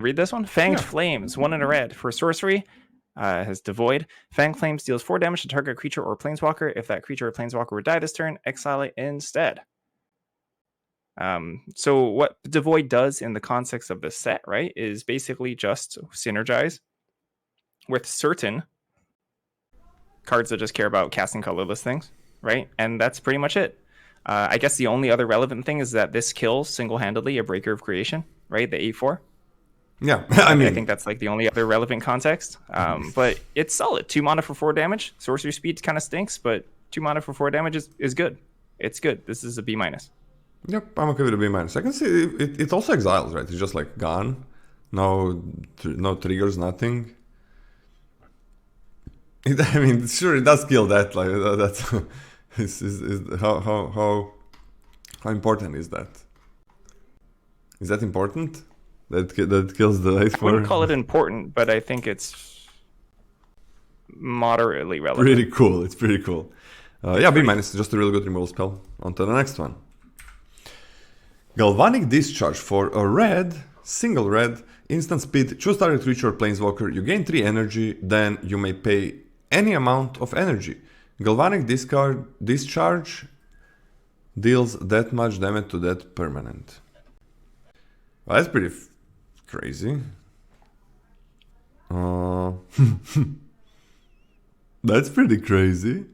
read this one? Fanged Yeah. Flames, 1 in a red. For sorcery, has Devoid. Fanged Flames deals 4 damage to target creature or planeswalker. If that creature or planeswalker would die this turn, exile it instead. So what Devoid does in the context of this set, right, is basically just synergize with certain cards that just care about casting colorless things, right? And that's pretty much it. I guess the only other relevant thing is that this kills single-handedly a Breaker of Creation, right? The 8/4. Yeah, I think that's like the only other relevant context. But it's solid. 2 mana for 4 damage. Sorcery speed kind of stinks, but 2 mana for 4 damage is good. It's good. This is a B-. Yep, I'm okay with a B-. I can see it also exiles, right? It's just like gone. No triggers, nothing. I mean, sure, it does kill that. Like that's how important is that? Is that important? That kills the 8/4. I wouldn't call it important, but I think it's moderately relevant. Pretty cool. It's pretty cool. Yeah, B-, just a really good removal spell. On to the next one. Galvanic Discharge for a red, single red, instant speed, choose target creature or planeswalker, you gain 3 energy, then you may pay any amount of energy. Galvanic Discharge deals that much damage to that permanent. Well, that's pretty crazy. That's pretty crazy.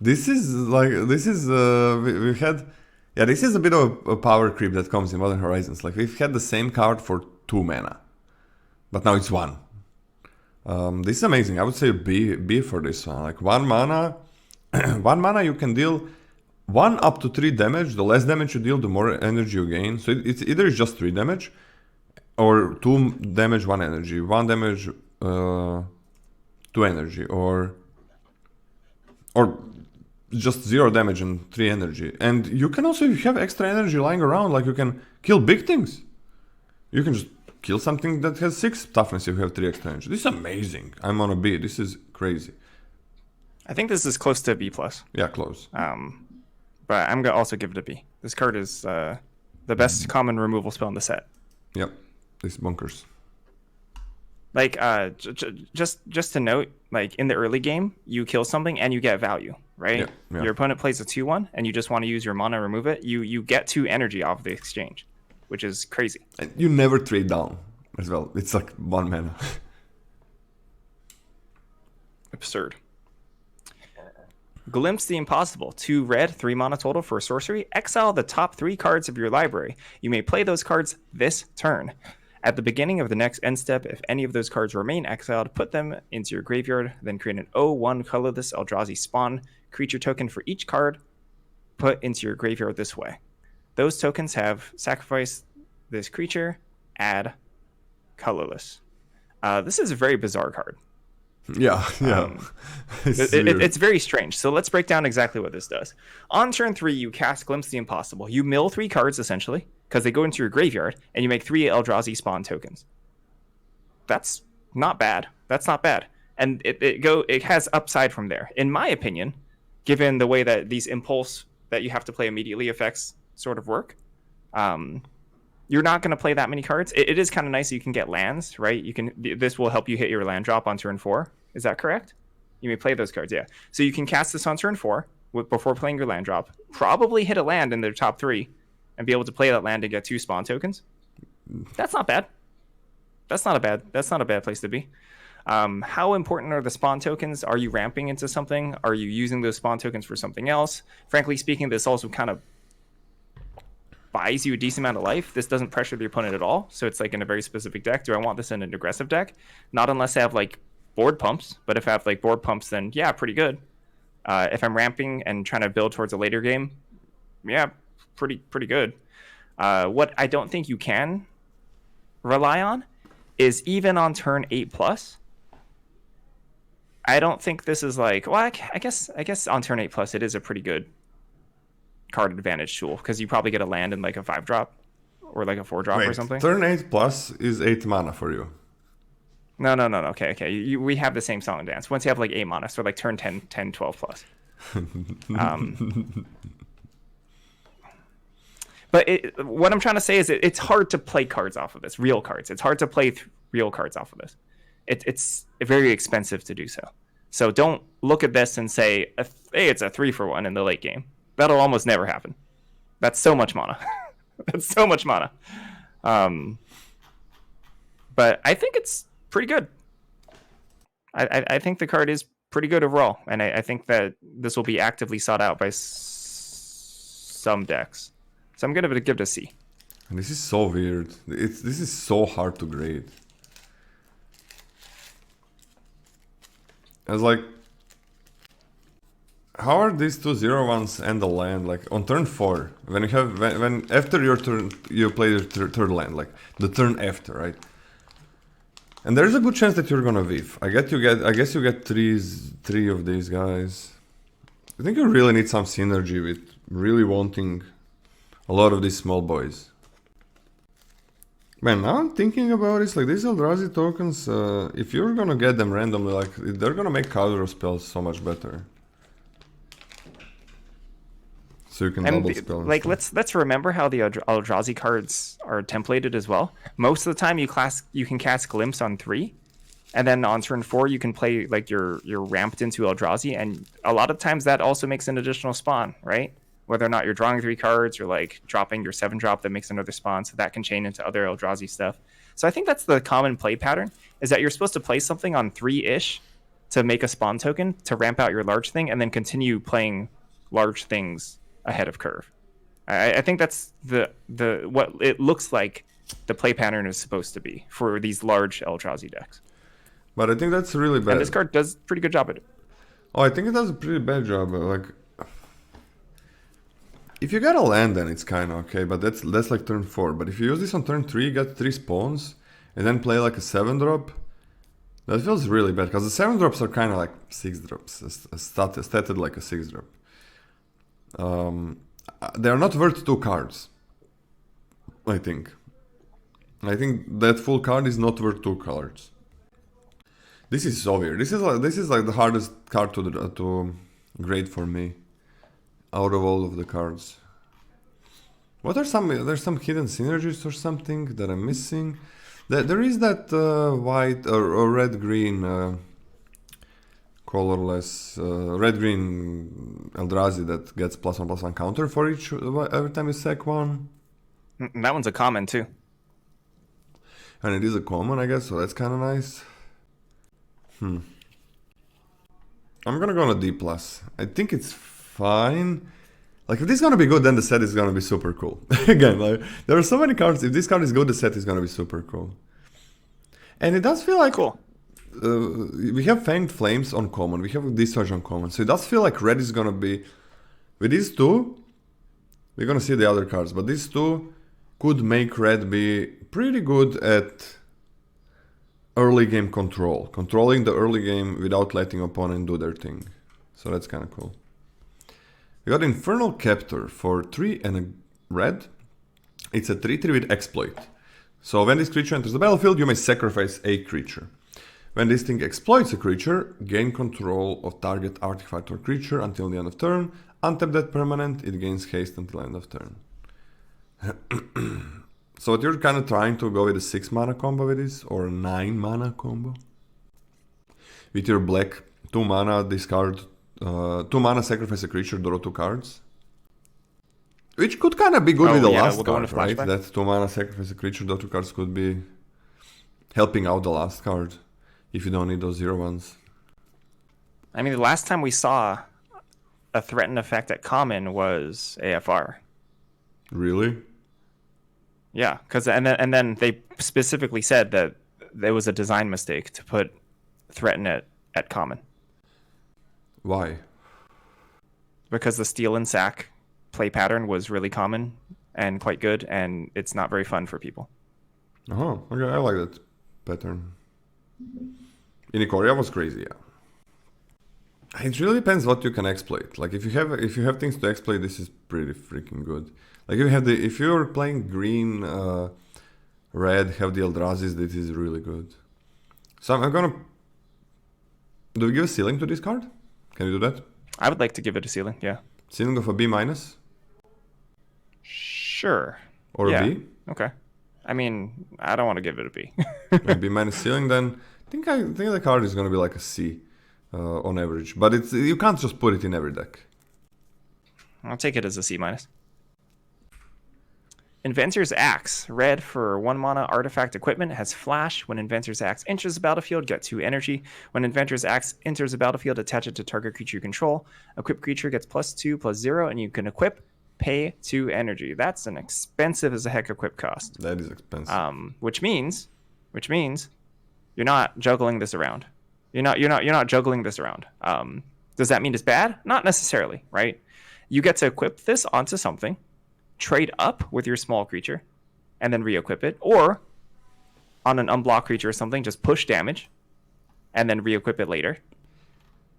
This is we've had, yeah, this is a bit of a power creep that comes in Modern Horizons. Like we've had the same card for 2 mana, but now it's 1. This is amazing. I would say B for this one. Like 1 mana, 1 mana you can deal 1 up to 3 damage. The less damage you deal, the more energy you gain. So it's either just 3 damage, or 2 damage, 1 energy, 1 damage, 2 energy, or just 0 damage and 3 energy. And you can also, if you have extra energy lying around, like you can kill big things. You can just kill something that has 6 toughness if you have 3 extra energy. This is amazing. I'm on a B. This is crazy. I think this is close to B+. Yeah, close. But I'm gonna also give it a B. This card is the best common removal spell in the set. Yep, this bunkers. Like, just to note, like in the early game, you kill something and you get value, right? Yeah. Your opponent plays a 2/1, and you just want to use your mana, remove it. You get 2 energy off the exchange, which is crazy. And you never trade down as well. It's like 1 mana. Absurd. Glimpse the Impossible. 2 red, 3 mana total for a sorcery. Exile the top 3 cards of your library. You may play those cards this turn. At the beginning of the next end step, if any of those cards remain exiled, put them into your graveyard, then create an 0/1 colorless Eldrazi spawn creature token for each card put into your graveyard this way. Those tokens have sacrificed this creature, add colorless. This is a very bizarre card. Yeah. It's very strange. So let's break down exactly what this does. On turn 3, you cast Glimpse the Impossible. You mill 3 cards, essentially, because they go into your graveyard, and you make 3 Eldrazi spawn tokens. That's not bad. And it has upside from there. In my opinion, given the way that these impulse that you have to play immediately effects sort of work, you're not going to play that many cards. It is kind of nice that you can get lands, right? This will help you hit your land drop on turn 4. Is that correct? You may play those cards, yeah. So you can cast this on turn 4 before playing your land drop. Probably hit a land in their top 3 and be able to play that land and get 2 spawn tokens. That's not bad. That's not a bad place to be. How important are the spawn tokens? Are you ramping into something? Are you using those spawn tokens for something else? Frankly speaking, this also kind of buys you a decent amount of life. This doesn't pressure the opponent at all. So it's like in a very specific deck. Do I want this in an aggressive deck? Not unless I have like board pumps. But if I have like board pumps, then yeah, pretty good. If I'm ramping and trying to build towards a later game, yeah, pretty good. What I don't think you can rely on is even on turn 8+. I don't think this is like, well, I guess on turn 8+, it is a pretty good card advantage tool because you probably get a land in like a 5-drop or like a 4-drop or something. Turn 8+ is 8 mana for you. No. Okay. We have the same song and dance. Once you have like 8 mana, so like turn 10, 12+. But what I'm trying to say is it's hard to play cards off of this, real cards. It's hard to play real cards off of this. It's very expensive to do so. So don't look at this and say, hey, it's a 3-for-1 in the late game. That'll almost never happen. That's so much mana. That's so much mana. But I think it's pretty good. I think the card is pretty good overall. And I think that this will be actively sought out by some decks. So I'm going to give it a C. And this is so weird. This is so hard to grade. I was like, how are these 2 0-1s and the land like on turn 4 when you have when after your turn you play your third land, like the turn after, right? And there's a good chance that you're gonna whiff. I guess you get three of these guys. I think you really need some synergy with really wanting a lot of these small boys. Man, now I'm thinking about it, like these Eldrazi tokens, if you're gonna get them randomly, like they're gonna make counter spells so much better. So you can double spell. Like let's remember how the Eldrazi cards are templated as well. Most of the time you can cast Glimpse on 3, and then on turn 4 you can play like you're ramped into Eldrazi, and a lot of times that also makes an additional spawn, right? Whether or not you're drawing 3 cards or like dropping your 7-drop that makes another spawn, so that can chain into other Eldrazi stuff. So I think that's the common play pattern, is that you're supposed to play something on 3-ish to make a spawn token to ramp out your large thing, and then continue playing large things ahead of curve. I think that's the what it looks like the play pattern is supposed to be for these large Eldrazi decks. But I think that's really bad. And this card does a pretty good job at it. Oh, I think it does a pretty bad job. Like, if you get a land, then it's kind of okay, but that's like turn 4. But if you use this on turn 3, you get 3 spawns, and then play like a 7-drop, that feels really bad, because the 7-drops are kind of like 6-drops, stated like a 6-drop. They are not worth 2 cards, I think. I think that full card is not worth 2 cards. This is so weird. This is like the hardest card to grade for me out of all of the cards. What are there's some hidden synergies or something that I'm missing? There is that white or red-green colorless red-green Eldrazi that gets +1/+1 counter for each every time you sack one. That one's a common too. And it is a common, I guess, so that's kind of nice. I'm gonna go on a D+. I think it's fine. Like, if this is gonna be good, then the set is gonna be super cool. Again, like, there are so many cards. If this card is good, the set is gonna be super cool. And it does feel like... Cool. We have Fanged Flames on common. We have Discharge on common. So it does feel like red is gonna be... With these two, we're gonna see the other cards. But these two could make red be pretty good at early game control. Controlling the early game without letting opponent do their thing. So that's kind of cool. We got Infernal Captor for 3 and a red. It's a 3/3 with exploit. So when this creature enters the battlefield, you may sacrifice a creature. When this thing exploits a creature, gain control of target artifact or creature until the end of turn. Untap that permanent, it gains haste until end of turn. So what you're kind of trying to go with a 6 mana combo with this, or a 9 mana combo. With your black 2 mana discard, 2 mana sacrifice a creature, draw 2 cards. Which could kind of be good with the last card, right? That 2 mana sacrifice a creature, draw 2 cards could be helping out the last card. If you don't need those 0/1s. I mean, the last time we saw a threatened effect at common was AFR. Really? Yeah, because and then they specifically said that there was a design mistake to put threaten at common. Why? Because the steal and sack play pattern was really common and quite good, and it's not very fun for people. Oh, okay, I like that pattern. In Ikoria was crazy, yeah. It really depends what you can exploit. Like if you have things to exploit, this is pretty freaking good. Like if you're playing green, red, have the Eldrazi's, this is really good. So I'm gonna... Do we give a ceiling to this card? Can you do that? I would like to give it a ceiling, yeah. Ceiling of a B-. Sure. Sure. Or yeah. a B. Okay. I mean, I don't want to give it a B. Maybe minus ceiling. Then I think the card is gonna be like a C on average. But you can't just put it in every deck. I'll take it as a C minus. Inventor's Axe. Red for 1 mana artifact equipment. Has flash. When Inventor's Axe enters the battlefield, get 2 energy. When Inventor's Axe enters the battlefield, attach it to target creature you control. Equipped creature gets +2/+0, and you can equip, pay 2 energy. That's an expensive as a heck equip cost. That is expensive. Which means you're not juggling this around. You're not juggling this around. Does that mean it's bad? Not necessarily, right? You get to equip this onto something, trade up with your small creature, and then re-equip it, or on an unblocked creature or something, just push damage and then re-equip it later,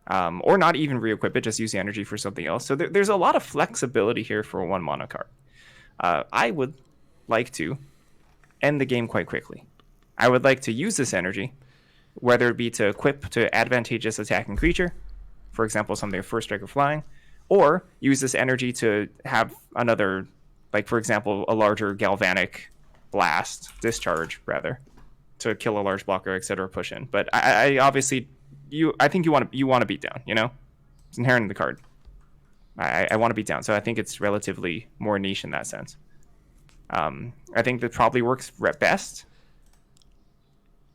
or not even re-equip it, just use the energy for something else. So there's a lot of flexibility here for a 1 mana card. I would like to end the game quite quickly. I would like to use this energy, whether it be to equip to advantageous attacking creature, for example, something like First Strike or Flying, or use this energy to have another, like, for example, a larger galvanic blast, discharge, rather, to kill a large blocker, etc., push in. But I obviously, I think you want to beat down, It's inherent in the card. I want to beat down, so I think it's relatively more niche in that sense. I think that probably works best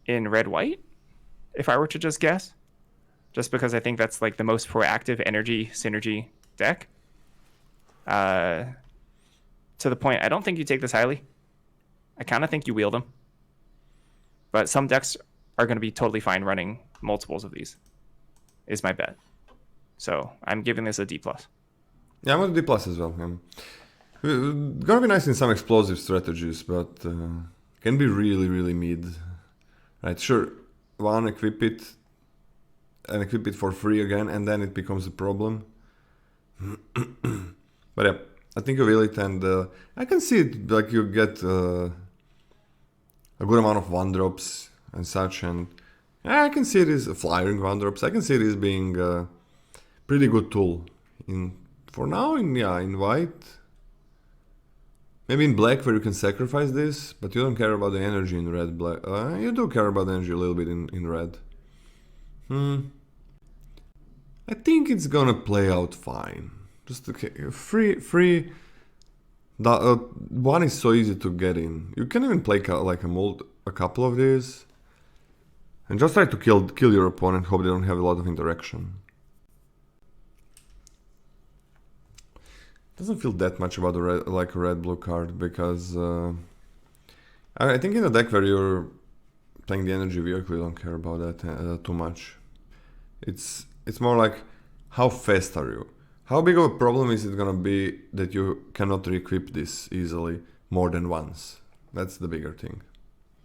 in red-white, if I were to just guess. Just because I think that's like the most proactive energy synergy deck. To the point, I don't think you take this highly. I kind of think you wheel them. But some decks are going to be totally fine running multiples of these, is my bet. So I'm giving this a D+. Yeah, I'm a D+ as well. Gonna be nice in some explosive strategies, but can be really, really mid. Right, sure, one, equip it, and equip it for free again, and then it becomes a problem. But yeah, I think you will it, and I can see it, like you get a good amount of 1-drops and such, and I can see it as flying 1-drops. I can see it as being a pretty good tool for now in white. Maybe in black, where you can sacrifice this, but you don't care about the energy in red. Black, you do care about the energy a little bit in red. I think it's gonna play out fine. Just free. One is so easy to get in. You can even play like a couple of these, and just try to kill your opponent. Hope they don't have a lot of interaction. Doesn't feel that much about the red-blue card, because I think in a deck where you're playing the energy vehicle, you don't care about that too much. It's more like, how fast are you? How big of a problem is it gonna be that you cannot re-equip this easily more than once? That's the bigger thing.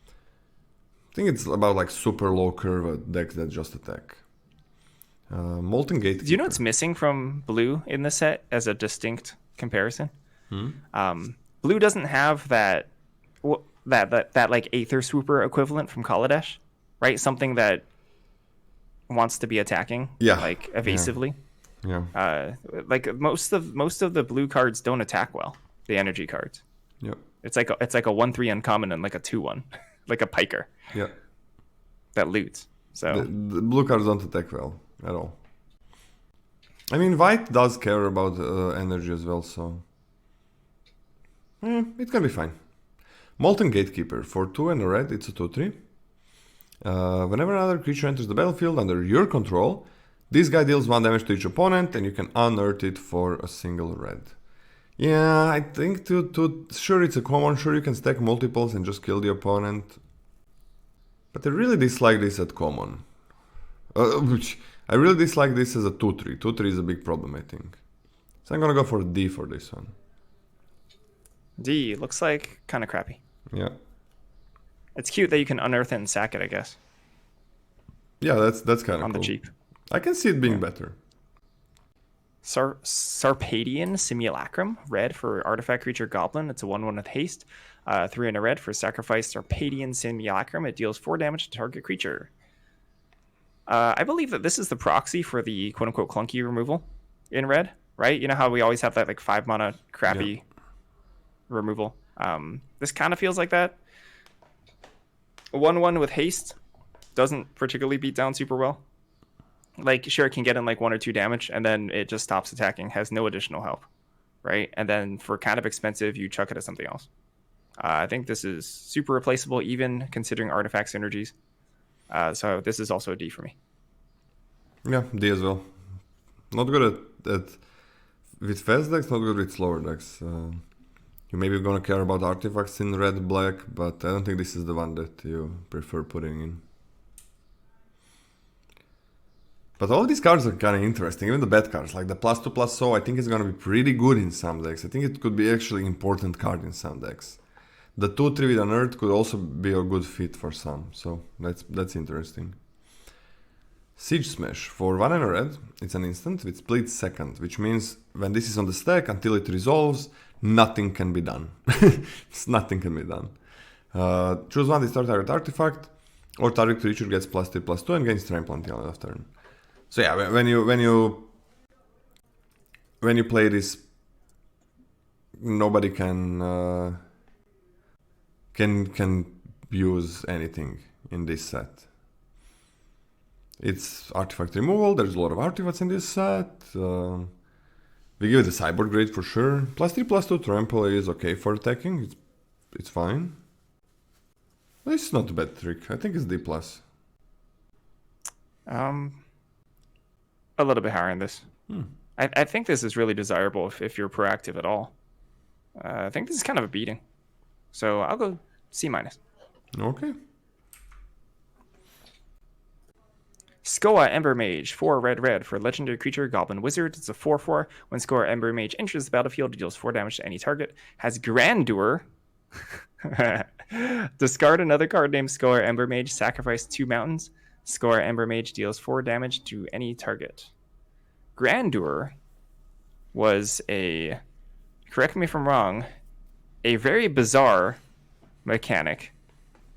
I think it's about like super low curve decks that just attack. Molten Gatekeeper. Do you know what's missing from blue in this set as a distinct comparison? Blue doesn't have that like Aether Swooper equivalent from Kaladesh, right? Something that wants to be attacking, like evasively. Yeah. Like most of the blue cards don't attack well. The energy cards. Yeah. It's like a 1/3 uncommon and like a 2/1, like a piker. Yeah. That loots. So the blue cards don't attack well at all. I mean, white does care about energy as well, so it can be fine. Molten Gatekeeper for 2 and a red. It's a 2/3. Whenever another creature enters the battlefield under your control, this guy deals 1 damage to each opponent, and you can unearth it for a single red. Yeah, I think sure it's a common, sure you can stack multiples and just kill the opponent. But I really dislike this at common. I really dislike this as a 2/3. 2/3 is a big problem, I think. So I'm gonna go for D for this one. D looks like kind of crappy. Yeah. It's cute that you can unearth it and sack it, I guess. Yeah, that's kind of cool. On the cheap. I can see it being better. Sarpadian Simulacrum, red for artifact creature goblin. It's a 1/1 with haste. 3 and a red for sacrifice Sarpadian Simulacrum. It deals 4 damage to target creature. I believe that this is the proxy for the quote-unquote clunky removal in red, right? You know how we always have that like 5 mana crappy removal. This kind of feels like that. 1/1 with haste doesn't particularly beat down super well. Like, sure, it can get in like 1 or 2 damage, and then it just stops attacking, has no additional help, right? And then for kind of expensive, you chuck it at something else. I think this is super replaceable, even considering artifact synergies. So this is also a D for me. Yeah, D as well. Not good at with fast decks, not good with slower decks. You maybe gonna care about artifacts in red, black, but I don't think this is the one that you prefer putting in. But all these cards are kind of interesting, even the bad cards, like the +2/+0, I think it's gonna be pretty good in some decks. I think it could be actually important card in some decks. The 2/3 with an Earth could also be a good fit for some, so that's interesting. Siege Smash. For 1 and a red, it's an instant with split second, which means when this is on the stack, until it resolves, nothing can be done. Nothing can be done. Choose one, destroy target artifact, or target creature gets +3/+2 and gains trample until end of turn. So yeah, when you play this, nobody can use anything in this set. It's artifact removal. There's a lot of artifacts in this set. We give it a cyborg grade for sure. +3/+2 trample is okay for attacking. It's fine. It's not a bad trick. I think it's D+. A little bit higher in this. I think this is really desirable if you're proactive at all. I think this is kind of a beating. So I'll go C-. Okay. Skoa Ember Mage, 4 red for legendary creature, Goblin Wizard. It's a 4/4. When Skoa Ember Mage enters the battlefield, it deals 4 damage to any target. Has Grandeur. Discard another card named Skoa Ember Mage, sacrifice 2 mountains. Skoa Ember Mage deals 4 damage to any target. Grandeur was a, correct me if I'm wrong, a very bizarre mechanic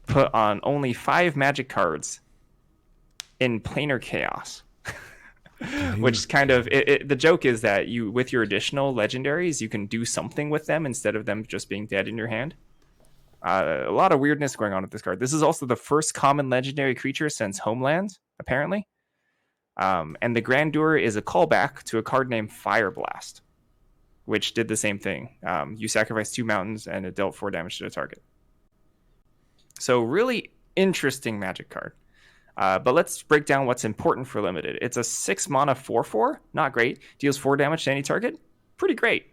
put on only 5 magic cards in planar chaos. Which kind of, the joke is that you, with your additional legendaries, you can do something with them instead of them just being dead in your hand. A lot of weirdness going on with this card. This is also the first common legendary creature since Homeland, apparently. And the Grandeur is a callback to a card named Fire Blast, which did the same thing. You sacrifice 2 mountains and it dealt 4 damage to the target. So really interesting magic card. But let's break down what's important for limited. It's a 6 mana 4/4, not great. Deals 4 damage to any target, pretty great.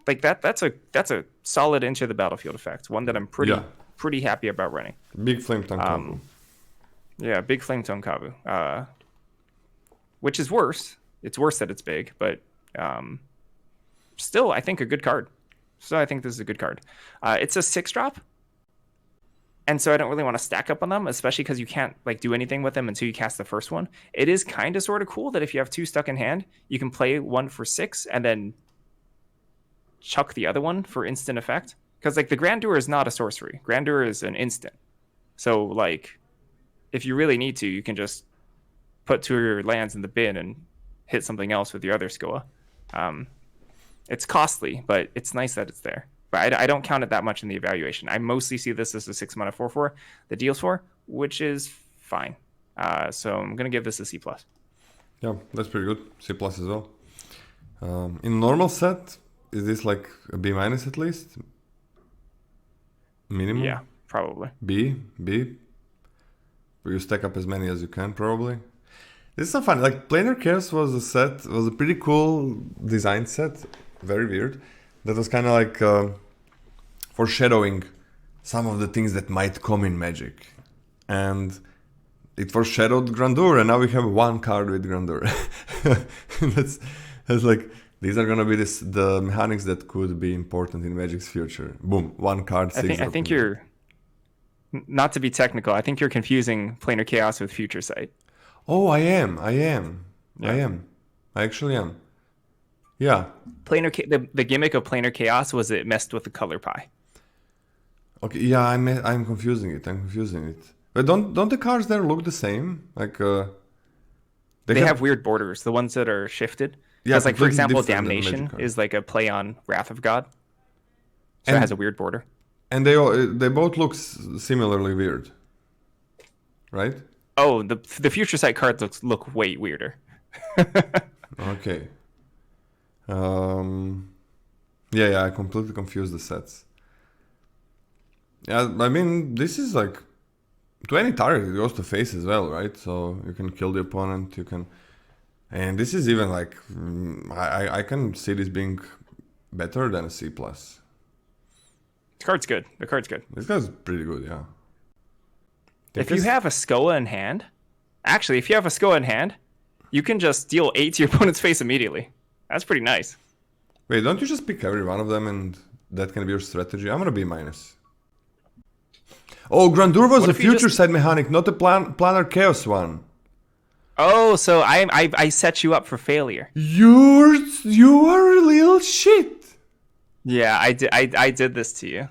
Like that's a solid enter the battlefield effect. One that I'm pretty happy about running. Big Flame Tongue Kavu. Yeah, big Flame Tongue Kavu. Which is worse. It's worse that it's big, but still I think a good card. So I think this is a good card. It's a 6-drop. And so I don't really want to stack up on them, especially because you can't like do anything with them until you cast the first one. It is kind of sort of cool that if you have 2 stuck in hand, you can play one for 6 and then chuck the other one for instant effect. Because like the Grandeur is not a sorcery. Grandeur is an instant. So like if you really need to, you can just put 2 of your lands in the bin and hit something else with your other Skoa. It's costly, but it's nice that it's there. But I don't count it that much in the evaluation. I mostly see this as a 6 mana 4/4 that deals 4, which is fine. So I'm going to give this a C+. Yeah, that's pretty good. C+ as well. In normal set, is this like a B- at least? Minimum? Yeah, probably. B? You stack up as many as you can, probably. This is so fun. Like, Planar Chaos was a pretty cool design set. Very weird. That was kind of like foreshadowing some of the things that might come in Magic. And it foreshadowed Grandeur, and now we have 1 card with Grandeur. that's like, these are going to be the mechanics that could be important in Magic's future. Boom, 1 card, 6. I think you're, not to be technical, I think you're confusing Planar Chaos with Future Sight. Oh, I am. I actually am. Yeah. The gimmick of Planar Chaos was it messed with the color pie. Okay, yeah, I'm confusing it. But don't the cards there look the same? Like they have weird borders. The ones that are shifted. Yeah, like for example, Damnation is like a play on Wrath of God. So it has a weird border. And they both look similarly weird, right? Oh, the Future Sight cards look way weirder. Okay. Yeah, I completely confused the sets. Yeah, I mean, this is like, to any target, it goes to face as well, right? So you can kill the opponent, you can... And this is even like, I can see this being better than a C+. The card's good. The card's good. This guy's pretty good, yeah. If you have a Skoa in hand, actually, if you have a Skoa in hand, you can just deal 8 to your opponent's face immediately. That's pretty nice. Wait, don't you just pick every one of them and that can be your strategy? I'm gonna be minus. Oh, Grandur was a future side mechanic, not a planar chaos one. Oh, so I set you up for failure. You are a little shit. Yeah, I did this to you.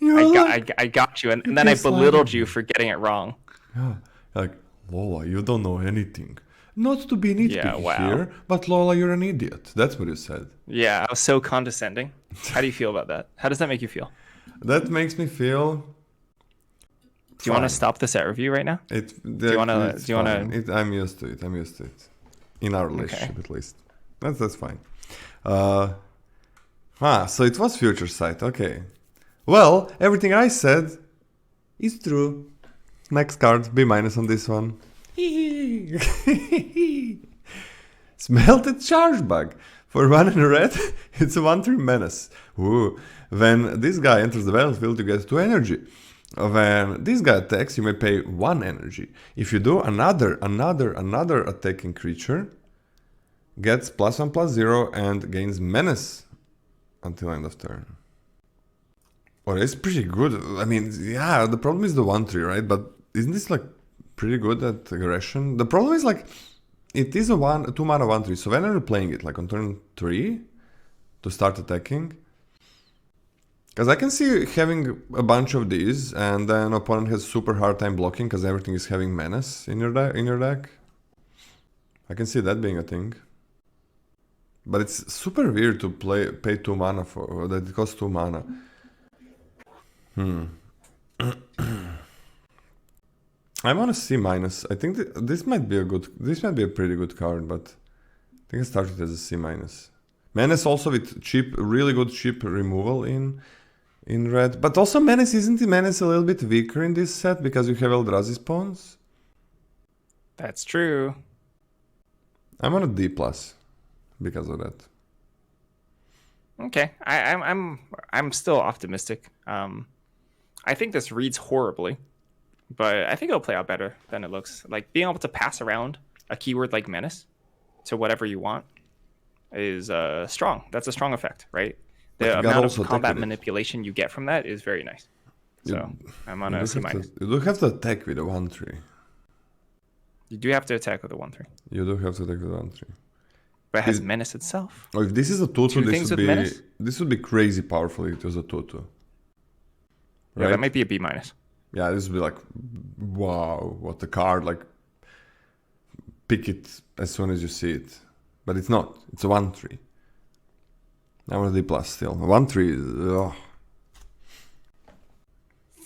I got you, and then I belittled you for getting it wrong. Yeah, like, Lola, you don't know anything. Not to be nitpicky here, but Lola, you're an idiot. That's what you said. Yeah, I was so condescending. How do you feel about that? How does that make you feel? That makes me feel... Do you want to stop the set review right now? Do you want to? I'm used to it. In our relationship, at least. That's fine. So it was Future Sight. Okay. Well, everything I said is true. Next card, B- on this one. Smelted Charge Bug. For 1 and a red, it's a 1/3 menace. Ooh. When this guy enters the battlefield, you get 2 energy. When this guy attacks, you may pay 1 energy. If you do, another attacking creature gets +1/+0 and gains menace until end of turn. Well, it's pretty good. I mean, yeah, the problem is the 1/3, right? But isn't this like pretty good at aggression? The problem is like, it is a 2 mana 1/3. So when are you playing it? Like on turn 3 to start attacking? Because I can see having a bunch of these, and then opponent has super hard time blocking because everything is having menace in your deck. I can see that being a thing. But it's super weird to pay 2 mana for that. It costs 2 mana. I'm on a C-. I think this might be a pretty good card, but I think I started as a C-. Menace also with really good cheap removal in red. But also Menace, isn't the Menace a little bit weaker in this set because you have Eldrazi spawns? That's true. I'm on a D+ because of that. Okay, I'm still optimistic. I think this reads horribly, but I think it'll play out better than it looks. Like being able to pass around a keyword like Menace to whatever you want is strong. That's a strong effect, right? The amount of combat manipulation you get from that is very nice. So I'm on a C-. You do have to attack with a 1/3. You do have to attack with a 1/3. You do have to attack with a 1/3. But it has Menace itself. Oh, if this is a 2/2, this would be crazy powerful if it was a 2/2. Right? Yeah, that might be a B-. Yeah, this would be like, wow, what a card. Like, pick it as soon as you see it. But it's not. It's a 1/3. I'm on a D+ still. 1/3 is...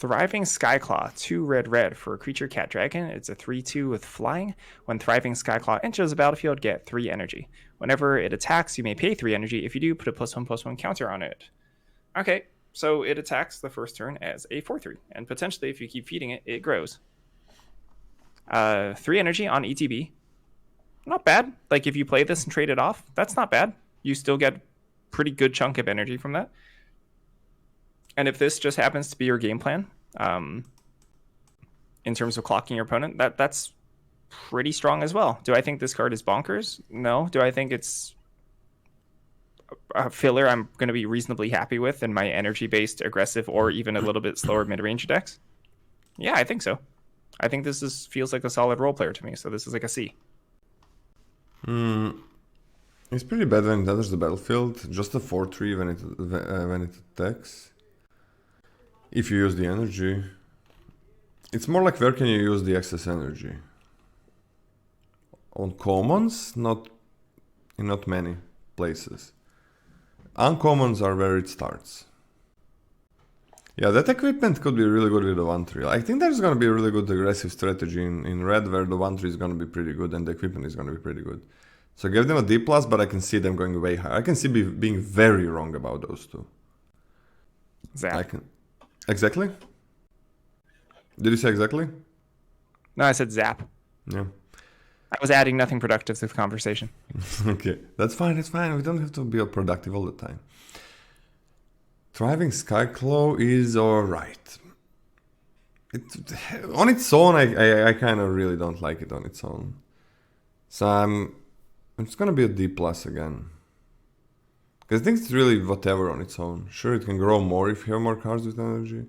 Thriving Skyclaw, 2 red for a creature cat dragon. It's a 3/2 with flying. When Thriving Skyclaw enters the battlefield, get 3 energy. Whenever it attacks, you may pay 3 energy. If you do, put a +1/+1 counter on it. Okay, so it attacks the first turn as a 4/3, and potentially if you keep feeding it, it grows. 3 energy on ETB. Not bad. Like if you play this and trade it off, that's not bad. You still get pretty good chunk of energy from that. And if this just happens to be your game plan, in terms of clocking your opponent, that's pretty strong as well. Do I think this card is bonkers? No. Do I think it's a filler I'm going to be reasonably happy with in my energy-based, aggressive, or even a little bit slower mid-range decks? Yeah, I think so. I think this feels like a solid role player to me, so this is like a C. It's pretty bad when it enters the battlefield. Just a 4/3 when it attacks. If you use the energy. It's more like where can you use the excess energy? On commons? In not many places. Uncommons are where it starts. Yeah, that equipment could be really good with the 1-3. I think there's going to be a really good aggressive strategy in red where the 1-3 is going to be pretty good and the equipment is going to be pretty good. So give them a D+, but I can see them going way higher. I can see being very wrong about those two. Zap. Exactly? Did you say exactly? No, I said zap. Yeah. I was adding nothing productive to the conversation. Okay, that's fine, it's fine. We don't have to be productive all the time. Thriving Skyclaw is alright. On its own, I kind of really don't like it on its own. So it's gonna be a D+ again. Because I think it's really whatever on its own. Sure, it can grow more if you have more cards with energy.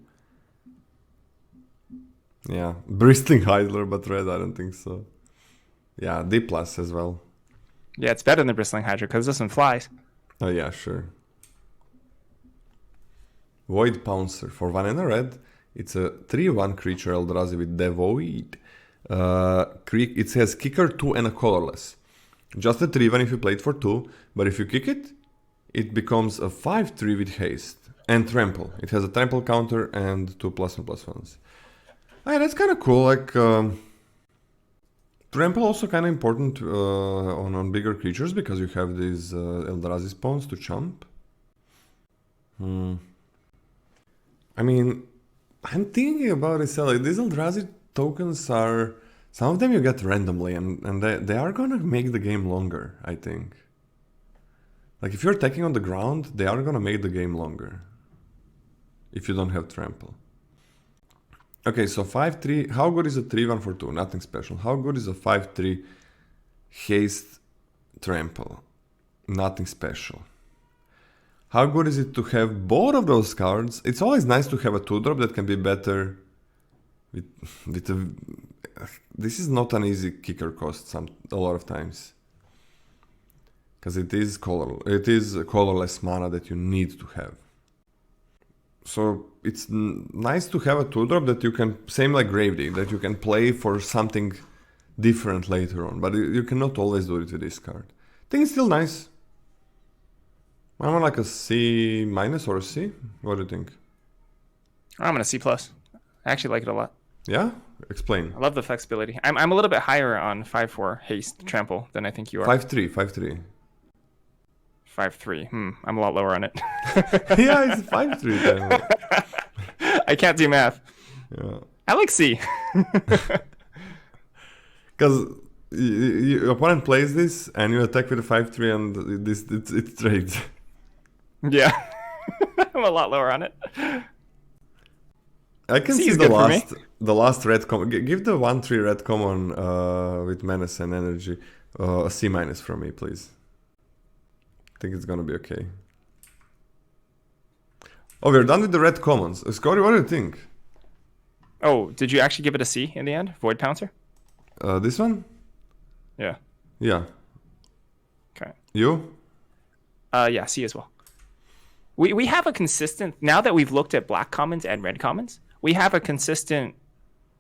Yeah, Bristling Heidler, but red, I don't think so. Yeah, D+ as well. Yeah, it's better than the Bristling Hydra because this one flies. Oh yeah, sure. Void Pouncer. For 1 and a red, it's a 3/1 creature Eldrazi with Devoid. It says kicker 2 and a colorless. Just a 3/1 if you play it for 2, but if you kick it, it becomes a 5/3 with haste and trample. It has a trample counter and 2 +1/+1s. Ah, that's kind of cool. Like trample also kind of important on bigger creatures because you have these Eldrazi spawns to chump. I mean, I'm thinking about it. Like these Eldrazi tokens are, some of them you get randomly, and they are gonna make the game longer. I think. Like if you're attacking on the ground, they are gonna make the game longer. If you don't have trample. Okay, so 5/3. How good is a 3/1 for 2? Nothing special. How good is a 5/3 haste trample? Nothing special. How good is it to have both of those cards? It's always nice to have a 2-drop that can be better with a... This is not an easy kicker cost a lot of times. Because it is colorless mana that you need to have. So it's nice to have a 2-drop that you can, same like Gravedigg, that you can play for something different later on. But you cannot always do it with this card. I think it's still nice. I'm on like a C- or a C? What do you think? I'm on a C+. I actually like it a lot. Yeah? Explain. I love the flexibility. I'm a little bit higher on 5/4 haste trample than I think you are. 5/3, 5/3. 5/3. I'm a lot lower on it. Yeah, it's 5/3. I can't do math. Yeah. I like C. Because your opponent plays this and you attack with a 5/3 and it's trades. Yeah. I'm a lot lower on it. I can C see is the last red common. Give the 1/3 red common with menace and energy a C- from me, please. I think it's gonna be okay. Oh, we're done with the red commons. Scotty, what do you think? Oh, did you actually give it a C in the end? Void Pouncer? This one? Yeah. Yeah. Okay. You? Yeah, C as well. We have a consistent, now that we've looked at black commons and red commons, we have a consistent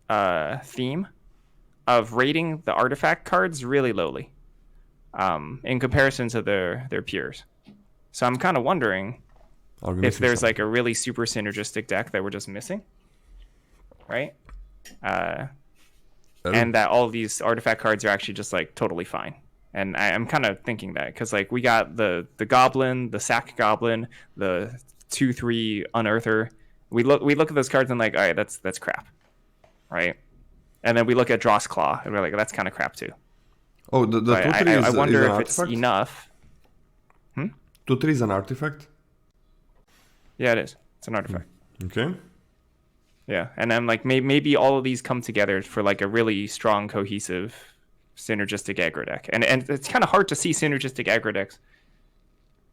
theme of rating the artifact cards really lowly in comparison to their peers. So I'm kind of wondering if there's like a really super synergistic deck that we're just missing, right? And that all of these artifact cards are actually just like totally fine. And I'm kind of thinking that because like we got the Goblin, the Sack Goblin, the 2/3 Unearther. We look at those cards and like, all right, that's crap, right? And then we look at Dross Claw and we're like, that's kind of crap too. Oh, the 2/3 I wonder if artifact? it's enough. 2/3 is an artifact? Yeah, it is. It's an artifact. Okay. Yeah, and I'm like, maybe all of these come together for like a really strong, cohesive, synergistic aggro deck. And it's kind of hard to see synergistic aggro decks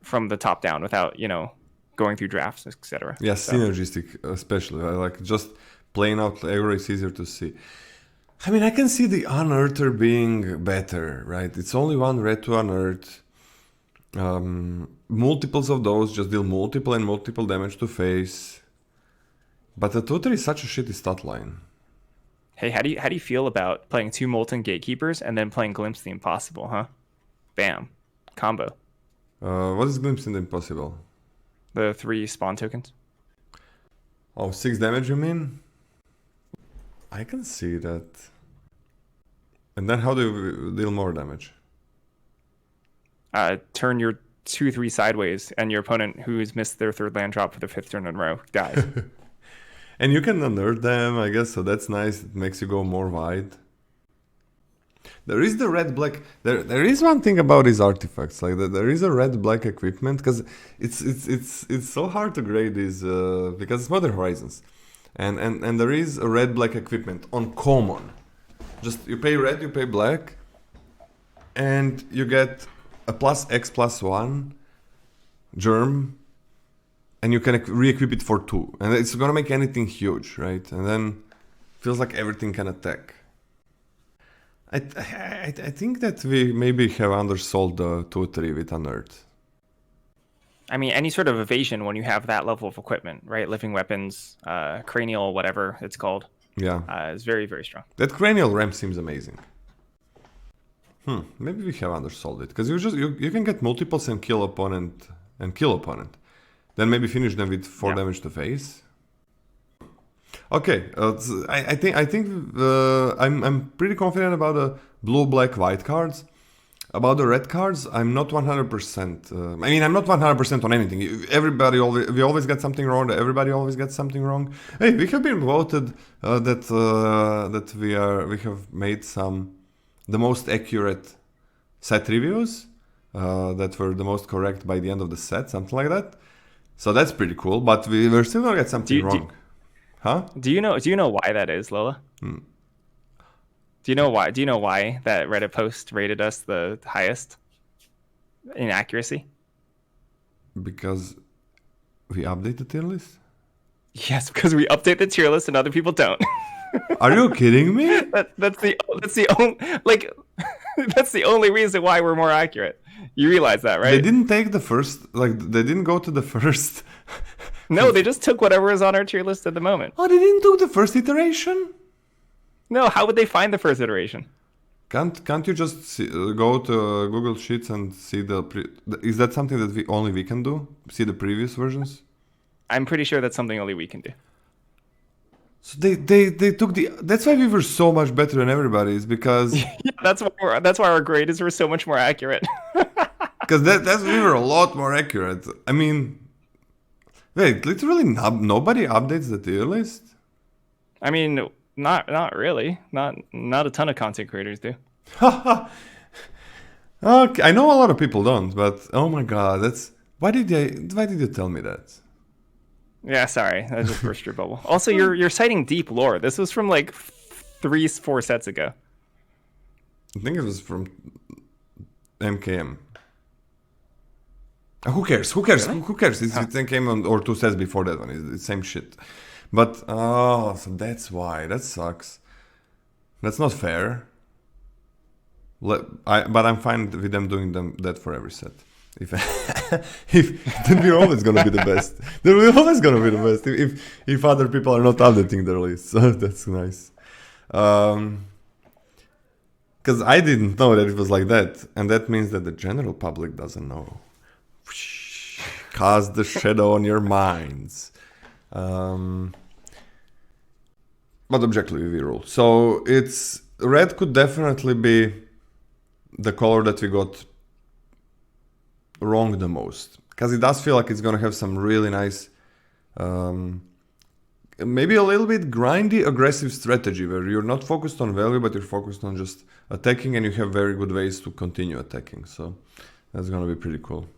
from the top down without, going through drafts, etc. Yeah, synergistic especially. Like just playing out aggro is easier to see. I mean, I can see the Unearther being better, right? It's only one red to unearth. Multiples of those just deal multiple damage to face. But the 2/3 is such a shitty stat line. Hey, how do you feel about playing 2 Molten Gatekeepers and then playing Glimpse the Impossible, huh? Bam. Combo. What is Glimpse in the Impossible? The 3 spawn tokens. Oh, 6 damage, you mean? I can see that. And then how do you deal more damage? Turn your 2/3 sideways, and your opponent who's missed their 3rd land drop for the 5th turn in a row dies. And you can unnerve them, I guess, so that's nice. It makes you go more wide. There is the red-black. There is one thing about these artifacts, like there is a red-black equipment, because it's so hard to grade these because it's Modern Horizons, and there is a red-black equipment on common. Just you pay red, you pay black, and you get a +X+1 germ, and you can re-equip it for 2, and it's gonna make anything huge, right? And then feels like everything can attack. I think that we maybe have undersold the 2/3 with Unearth. I mean, any sort of evasion when you have that level of equipment, right? Living weapons, cranial, whatever it's called. Yeah. Is very, very strong. That cranial ramp seems amazing. Maybe we have undersold it, because you can get multiples and kill opponent. Then maybe finish them with 4 damage to face. Okay, I think I'm pretty confident about the blue, black, white cards. About the red cards, I'm not 100%. I mean, I'm not 100% on anything. We always get something wrong. Everybody always gets something wrong. Hey, we have been voted that we have made the most accurate set reviews that were the most correct by the end of the set, something like that. So that's pretty cool. But we're still gonna get something wrong. Huh? Do you know why that is, Lola? Do you know why that Reddit post rated us the highest in accuracy? Because we update the tier list? Yes, because we update the tier list and other people don't. Are you kidding me? That's the only that's the only reason why we're more accurate. You realize that, right? They didn't take the first, they didn't go to the first. No, they just took whatever is on our tier list at the moment. Oh, they didn't do the first iteration? No, how would they find the first iteration? Can't you just go to Google Sheets and see is that something that only we can do? See the previous versions? I'm pretty sure that's something only we can do. So they took that's why we were so much better than everybody, is because yeah, that's why our grades were so much more accurate. Because we were a lot more accurate. I mean, wait, literally nobody updates the tier list? I mean, not really. Not a ton of content creators do. Okay, I know a lot of people don't, but oh my god, why did you tell me that? Yeah, sorry, I just burst your bubble. Also, you're citing deep lore. This was from like 3-4 sets ago. I think it was from MKM. Who cares? Really? Who cares? It's MKM or 2 sets before that one. It's the same shit. But so that's why. That sucks. That's not fair. But I'm fine with them doing that for every set. Then we're always gonna be the best. Then we're always gonna be the best. If other people are not updating their list, so that's nice. Because I didn't know that it was like that, and that means that the general public doesn't know. Cast the shadow on your minds. But objectively we rule. So red could definitely be the color that we got wrong the most, because it does feel like it's gonna have some really nice, maybe a little bit grindy, aggressive strategy where you're not focused on value, but you're focused on just attacking, and you have very good ways to continue attacking. So that's gonna be pretty cool.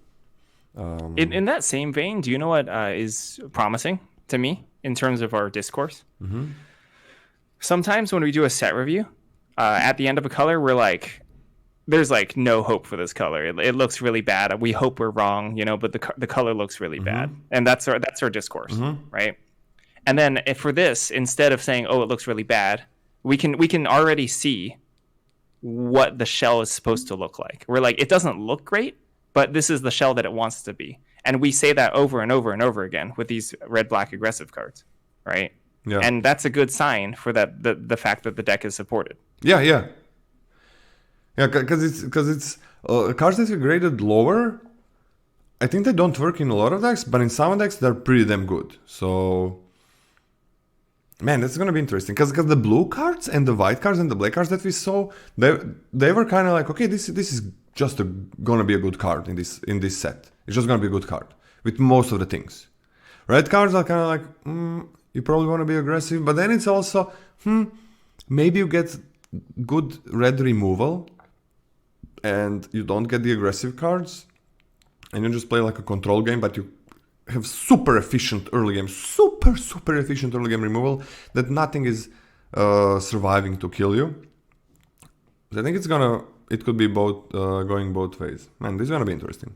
In that same vein, do you know what is promising to me in terms of our discourse? Mm-hmm. Sometimes when we do a set review, at the end of a color, we're like, there's like no hope for this color. It looks really bad. We hope we're wrong, but the color looks really bad. And that's our discourse, right? And then if for this, instead of saying, oh, it looks really bad, we can already see what the shell is supposed to look like. We're like, it doesn't look great, but this is the shell that it wants to be. And we say that over and over and over again with these red, black aggressive cards, right? Yeah. And that's a good sign for that the fact that the deck is supported. Yeah, because it's cards that are graded lower. I think they don't work in a lot of decks, but in some decks they're pretty damn good. So Man, that's gonna be interesting because the blue cards and the white cards and the black cards that we saw, they were kind of like, okay, this is just gonna be a good card in this set. It's just gonna be a good card with most of the things. Red cards are kind of like, you probably want to be aggressive, but then it's also, maybe you get good red removal, and you don't get the aggressive cards, and you just play like a control game, but you have super efficient early game removal that nothing is surviving to kill you. So I think it could be both going both ways. Man, this is gonna be interesting.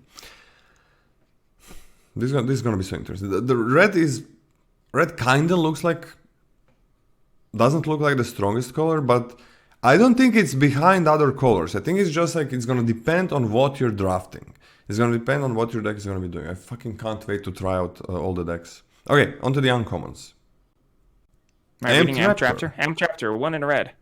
This is gonna be so interesting. The red kinda doesn't look like the strongest color, but I don't think it's behind other colors. I think it's just like it's gonna depend on what you're drafting. It's gonna depend on what your deck is gonna be doing. I fucking can't wait to try out all the decks. Okay, onto the uncommons. Reading Amp-Drafter. Amp-Drafter, 1 in a red.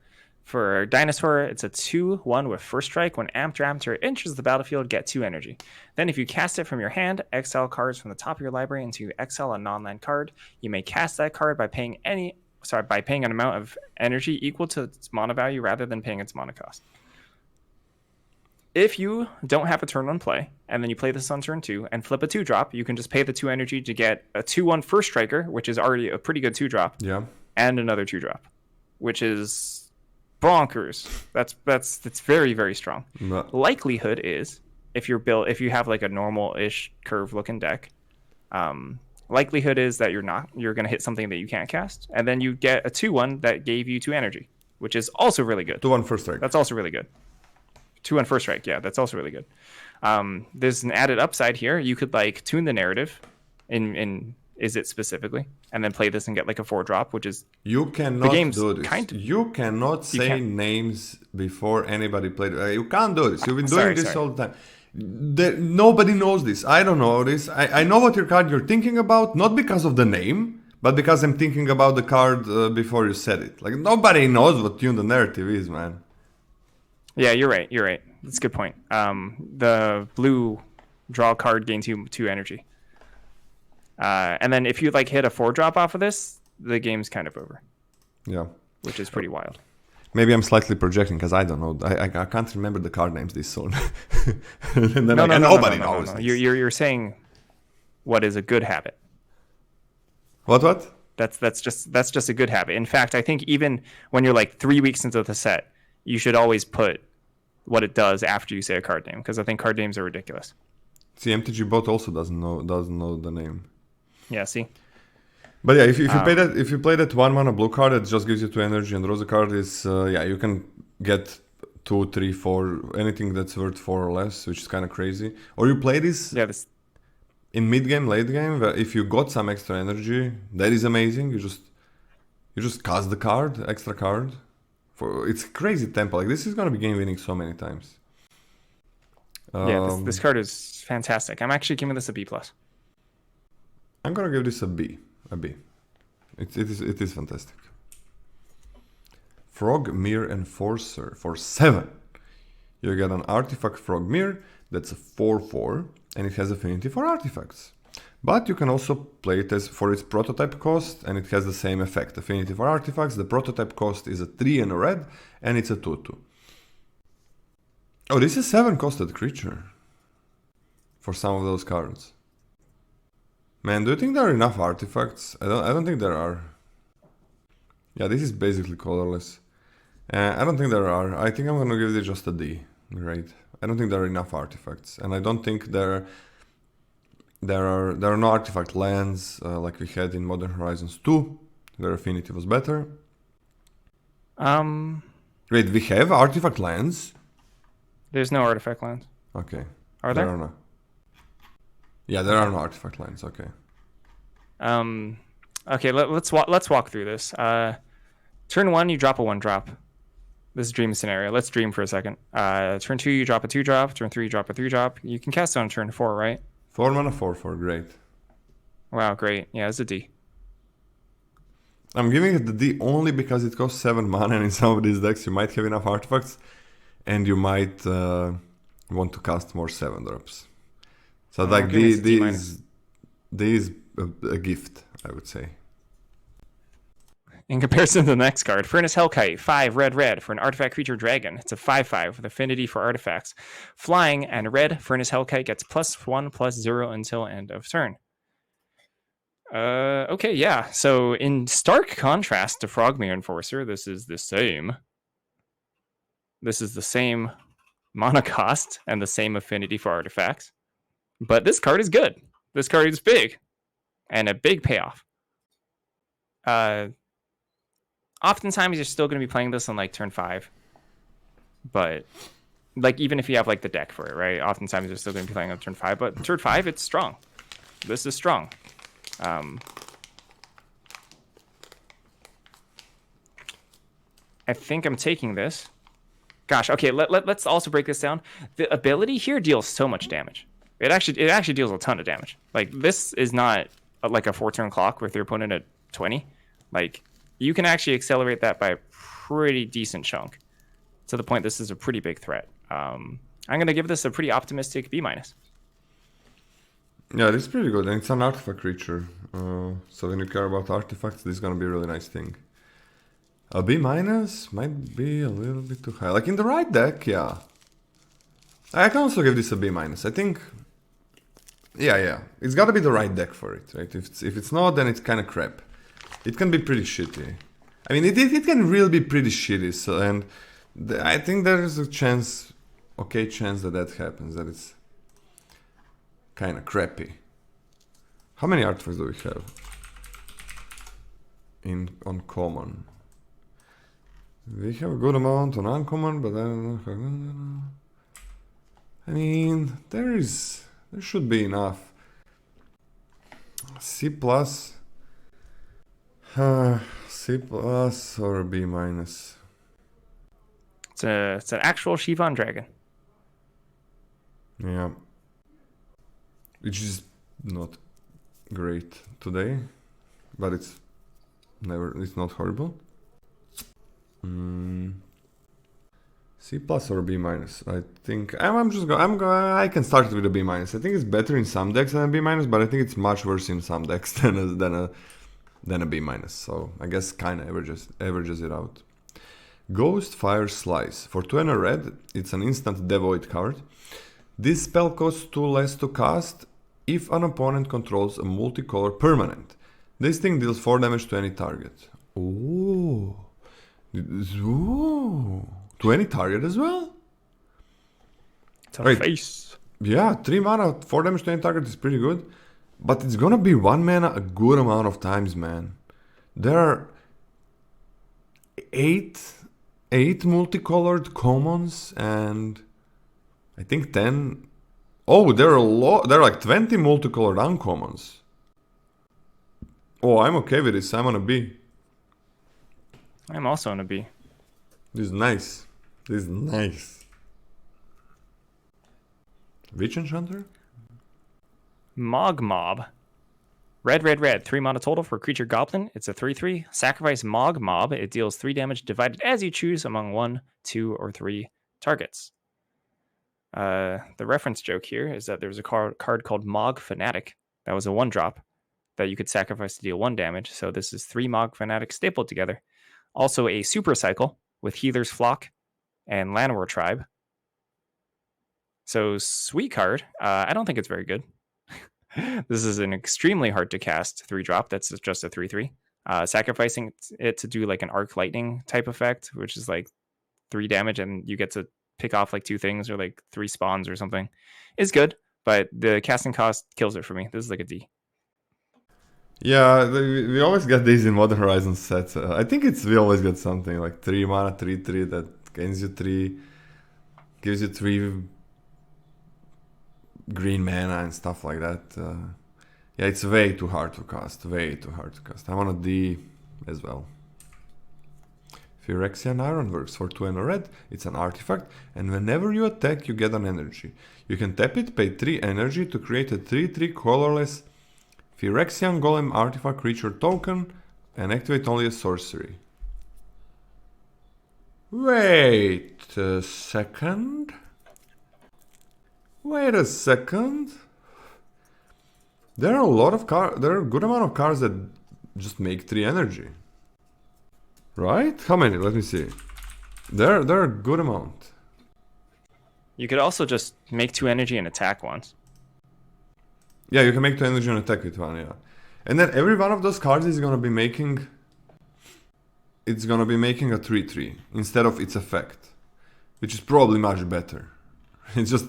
For Dinosaur, it's a 2/1 with first strike. When Amp-Drafter enters the battlefield, get 2 energy. Then if you cast it from your hand, exile cards from the top of your library until you exile a non-land card. You may cast that card by paying an amount of energy equal to its mana value rather than paying its mana cost. If you don't have a turn 1 play, and then you play this on turn 2 and flip a 2-drop, you can just pay the 2 energy to get a 2/1 first striker, which is already a pretty good 2-drop, and another 2-drop, which is bonkers. That's very, very strong. Likelihood is if you have like a normal-ish curve-looking deck, likelihood is that you're going to hit something that you can't cast, and then you get a 2/1 that gave you 2 energy, which is also really good. 2/1 first strike. That's also really good. 2/1 first strike, yeah, that's also really good. There's an added upside here. You could like tune the narrative in Is It specifically, and then play this and get like a 4-drop, which is you cannot do this. You cannot say names before anybody played. You can't do this. You've been doing this all the time. Nobody knows this. I don't know this. I know what your card you're thinking about, not because of the name, but because I'm thinking about the card before you said it. Like nobody knows what tune the narrative is, man. Yeah, you're right. That's a good point. The blue draw card gains you 2 energy. And then if you like hit a 4-drop off of this, the game's kind of over. Yeah. Which is pretty wild. Maybe I'm slightly projecting because I don't know. I can't remember the card names this soon. Nobody knows. You're saying what is a good habit. What? That's just a good habit. In fact, I think even when you're like 3 weeks into the set, you should always put what it does after you say a card name, because I think card names are ridiculous. See, MTG bot also doesn't know the name. Yeah, see. But yeah, if you play that 1-mana blue card that just gives you 2 energy and draws a card, is you can get 2, 3, 4, anything that's worth 4 or less, which is kind of crazy. Or you play this in mid game, late game, where if you got some extra energy, that is amazing. You just cast the card, extra card. It's crazy tempo. Like this is gonna be game winning so many times. This card is fantastic. I'm actually giving this a B+. I'm gonna give this a B. It is fantastic. Frogmere Enforcer for 7. You get an artifact Frogmere that's a 4/4, and it has affinity for artifacts. But you can also play it as for its prototype cost, and it has the same effect. Affinity for artifacts, the prototype cost is a 3 and a red, and it's a 2/2. Oh, this is 7-costed creature for some of those cards. Man, do you think there are enough artifacts? I don't think there are. Yeah, this is basically colorless. I don't think there are. I think I'm gonna give it just a D. Great. I don't think there are enough artifacts, and I don't think there are no artifact lands like we had in Modern Horizons 2, where affinity was better. Wait, we have artifact lands? There's no artifact lands. Okay. Are there? No. Yeah, there are no artifact lands. Okay. Okay. Let's walk through this. Turn 1, you drop a 1-drop. This is dream scenario. Let's dream for a second. Turn 2, you drop a 2-drop. Turn 3, you drop a 3-drop. You can cast it on turn 4, right? 4 mana, 4/4, great. Wow, great. Yeah, it's a D. I'm giving it the D only because it costs 7 mana, and in some of these decks you might have enough artifacts, and you might want to cast more 7-drops. So like D is a gift, I would say. in comparison to the next card. Furnace Hellkite, 5 red for an artifact creature dragon. It's a 5/5 with affinity for artifacts. Flying and red Furnace Hellkite gets +1/+0 until end of turn. Okay, yeah. So in stark contrast to Frogmere Enforcer, this is the same. This is the same mana cost and the same affinity for artifacts. But this card is good. This card is big. And a big payoff. Oftentimes you're still going to be playing this on like turn 5. But like even if you have like the deck for it, right? Oftentimes you're still going to be playing on turn 5. But turn 5, it's strong. This is strong. I think I'm taking this. Gosh, okay, let's also break this down. The ability here deals so much damage. It actually deals a ton of damage. Like, this is not like a 4-turn clock with your opponent at 20. Like, you can actually accelerate that by a pretty decent chunk. To the point this is a pretty big threat. I'm going to give this a pretty optimistic B-. Yeah, this is pretty good, and it's an artifact creature. So when you care about artifacts, this is gonna be a really nice thing. A B- might be a little bit too high. Like in the right deck, yeah. I can also give this a B-. I think, yeah. It's gotta be the right deck for it, right? If it's not, then it's kind of crap. It can be pretty shitty. I mean, it can really be pretty shitty. So, and I think there is a chance, okay chance that happens, that it's kind of crappy. How many artifacts do we have on common? We have a good amount on uncommon, but I mean, there should be enough. C plus or B-. It's an actual Shivan dragon. Yeah. Which is not great today, but it's not horrible. C plus or B-. I think I can start it with a B-. I think it's better in some decks than a B-, but I think it's much worse in some decks than a B-. So I guess kind of averages it out. Ghost Fire Slice. For 2 and a red, it's an instant devoid card. This spell costs 2 less to cast if an opponent controls a multicolor permanent. This thing deals 4 damage to any target. Ooh. 20 target as well? It's a face. Yeah, 3 mana, 4 damage to any target is pretty good. But it's gonna be 1 mana a good amount of times, man. There are 8 multicolored commons and I think 10. Oh, there are a lot. There are like 20 multicolored uncommons. Oh, I'm okay with this. I'm on a B. I'm also on a B. This is nice. Witch Enchanter? Mog Mob. Red. 3 mana total for creature goblin. It's a 3/3. Sacrifice Mog Mob. It deals 3 damage divided as you choose among 1, 2, or 3 targets. The reference joke here is that there's a card called Mog Fanatic. That was a 1-drop that you could sacrifice to deal 1 damage. So this is 3 Mog Fanatics stapled together. Also a super cycle with Healer's Flock and Llanowar Tribe. So sweet card. I don't think it's very good. This is an extremely hard to cast 3-drop. That's just a 3/3. Sacrificing it to do like an Arc Lightning type effect, which is like 3 damage, and you get to pick off like 2 things or like 3 spawns or something, is good. But the casting cost kills it for me. This is like a D. Yeah, we always get these in Modern Horizons sets. I think we always get something like 3 mana, 3/3 that gains you 3, gives you 3 green mana and stuff like that. Yeah, it's way too hard to cast. I'm on a D as well. Phyrexian Ironworks. For 2 and a red, it's an artifact, and whenever you attack, you get an energy. You can tap it, pay 3 energy to create a 3/3 colorless Phyrexian Golem artifact creature token and activate only a sorcery. Wait a second. There are a good amount of cards that just make 3 energy. Right? How many? Let me see. They're a good amount. You could also just make 2 energy and attack once. Yeah, you can make 2 energy and attack with 1, yeah. And then every one of those cards is gonna be making... It's gonna be making a 3-3 instead of its effect. Which is probably much better. It's just...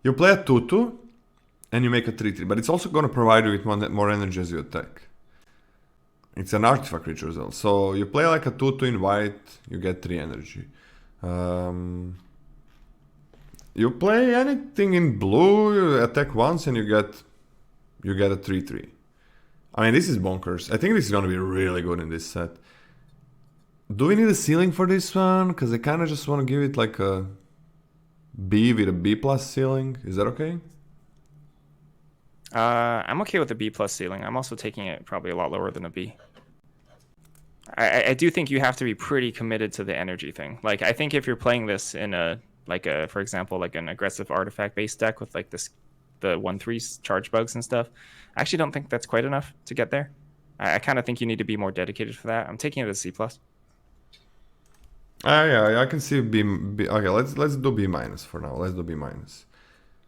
You play a 2-2 and you make a 3-3. But it's also gonna provide you with more energy as you attack. It's an artifact creature as well. So you play like a 2-2 in white, you get 3 energy. You play anything in blue, you attack once and you get a 3-3. I mean, this is bonkers. I think this is gonna be really good in this set. Do we need a ceiling for this one? Because I kind of just want to give it like a B with a B plus ceiling. Is that okay? I'm okay with a B plus ceiling. I'm also taking it probably a lot lower than a B. I do think you have to be pretty committed to the energy thing. Like, I think if you're playing this in for example, like an aggressive artifact based deck with like the 1/3 charge bugs and stuff, I actually don't think that's quite enough to get there. I kind of think you need to be more dedicated for that. I'm taking it as C plus. Yeah, I can see B. Okay, let's do B minus for now. Let's do B minus.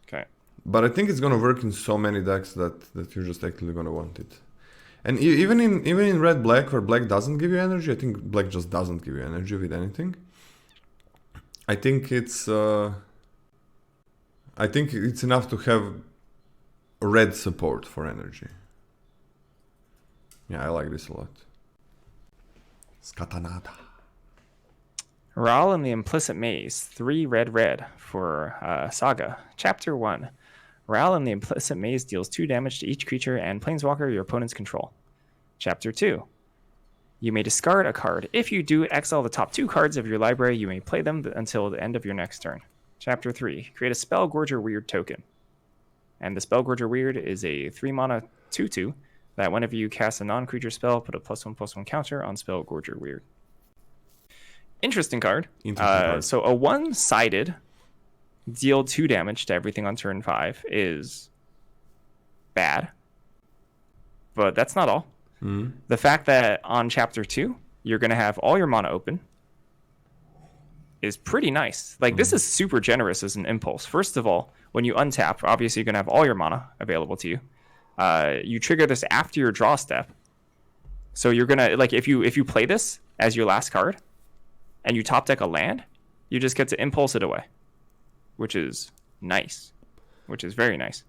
Okay. But I think it's gonna work in so many decks that you're just actually gonna want it. And even in red black, where black doesn't give you energy, I think black just doesn't give you energy with anything. I think it's enough to have red support for energy. Yeah, I like this a lot. Scatanata. Ral and the Implicit Maze, 3 red for Saga. Chapter 1. Ral and the Implicit Maze deals 2 damage to each creature and planeswalker your opponents control. Chapter 2. You may discard a card. If you do, exile the top 2 cards of your library. You may play them until the end of your next turn. Chapter 3. Create a Spellgorger Weird token. And the Spellgorger Weird is a 3-mana 2/2 that whenever you cast a non-creature spell, put a +1/+1 counter on Spellgorger Weird. Interesting card. So a one-sided deal 2 damage to everything on turn 5 is bad. But that's not all. Mm. The fact that on chapter 2, you're going to have all your mana open is pretty nice. Like, this is super generous as an impulse. First of all, when you untap, obviously you're going to have all your mana available to you. You trigger this after your draw step. So you're going to, like, if you play this as your last card, and you top deck a land, you just get to impulse it away, which is nice, which is very nice,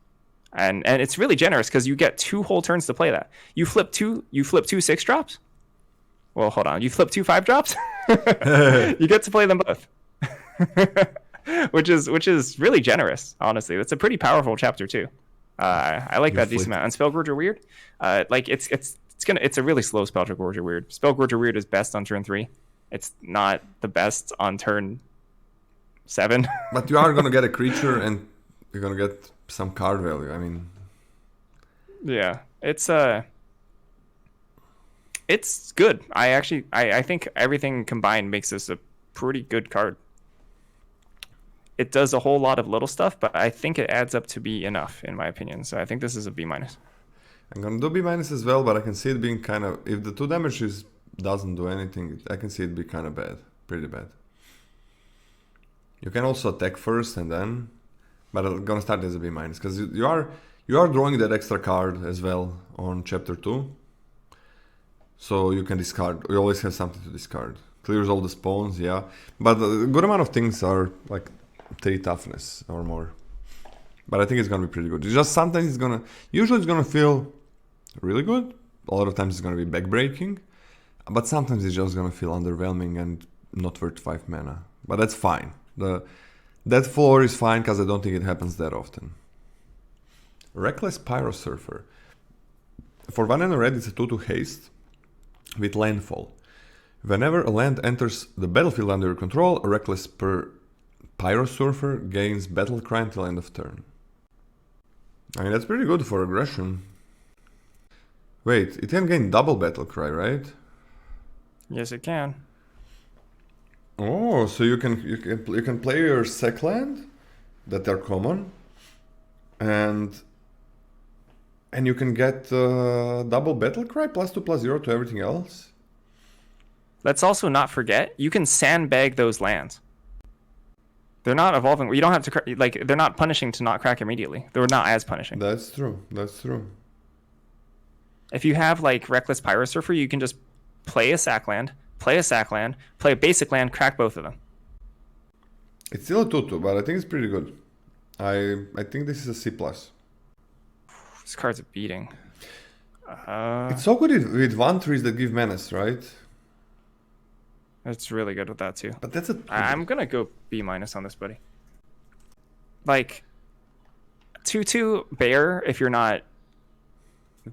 and it's really generous because you get 2 whole turns to play that. You flip two 6-drops. Well, hold on, you flip 2 5-drops. You get to play them both, which is really generous. Honestly, it's a pretty powerful chapter 2. I like that decent amount. And Spellgorger Weird, like it's a really slow Spellgorger Weird. Spellgorger Weird is best on turn 3. It's not the best on turn 7. But you are going to get a creature and you're going to get some card value. I mean... Yeah, it's good. I think everything combined makes this a pretty good card. It does a whole lot of little stuff, but I think it adds up to be enough, in my opinion. So I think this is a B-. I'm going to do B- as well, but I can see it being kind of... If the 2 damage doesn't do anything, I can see it be kind of bad, pretty bad. You can also attack first and then, but I'm gonna start as a B- because you are drawing that extra card as well on chapter 2, so you can discard. You always have something to discard. Clears all the spawns, yeah, but a good amount of things are like 3 toughness or more. But I think it's gonna be pretty good. It's just sometimes usually it's gonna feel really good. A lot of times it's gonna be backbreaking. But sometimes it's just gonna feel underwhelming and not worth 5 mana. But that's fine. That floor is fine because I don't think it happens that often. Reckless Pyro Surfer. For 1 and a red, it's a 2/2 haste with landfall. Whenever a land enters the battlefield under your control, a Reckless Pyro Surfer gains battle cry until end of turn. I mean, that's pretty good for aggression. Wait, it can gain double battle cry, right? Yes, it can. Oh, so you can play your sec land that are common, and you can get double battle cry +2/+0 to everything else. let's also not forget, you can sandbag those lands. They're not evolving. You don't have to, like, they're not punishing to not crack immediately. They're not as punishing. That's true. That's true. If you have, like, Reckless Pyro Surfer, you can just play a sack land, play a basic land, crack both of them. It's still a 2/2, but I think it's pretty good. I think this is a C+. This card's a beating. It's so good with 1/3s that give menace, right? It's really good with that too. But that's a... I'm gonna go B- on this, buddy. Like, 2/2 bear, if you're not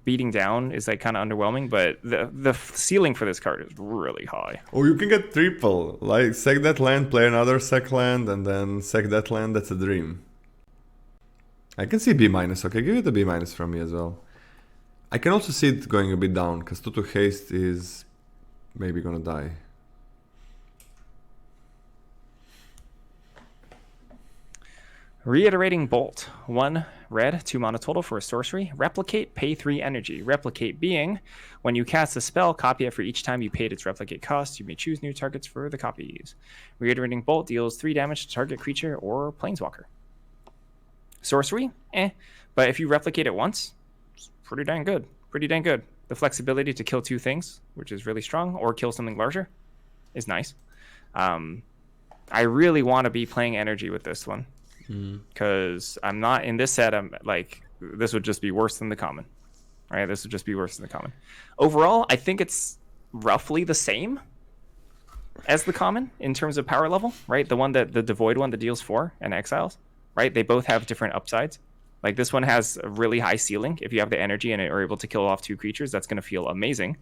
beating down, is like kind of underwhelming, but the ceiling for this card is really high. Oh, you can get triple. Like, sack that land, play another sack land, and then sack that land. That's a dream. I can see B-. Okay, give it a B- from me as well. I can also see it going a bit down, because 2/2 haste is maybe gonna die. Reiterating Bolt. 1 red, 2 mana total for a sorcery. Replicate, pay 3 energy. Replicate being, when you cast a spell, copy it for each time you paid its replicate cost. You may choose new targets for the copies. Reiterating Bolt deals 3 damage to target creature or planeswalker. Sorcery? But if you replicate it once, it's pretty dang good. Pretty dang good. The flexibility to kill 2 things, which is really strong, or kill something larger, is nice. I really want to be playing energy with this one. Because I'm not in this set. I'm like, this would just be worse than the common, right? This would just be worse than the common. Overall, I think it's roughly the same as the common in terms of power level, right? The devoid one that deals 4 and exiles, right? They both have different upsides. Like, this one has a really high ceiling. If you have the energy and are able to kill off 2 creatures, that's going to feel amazing.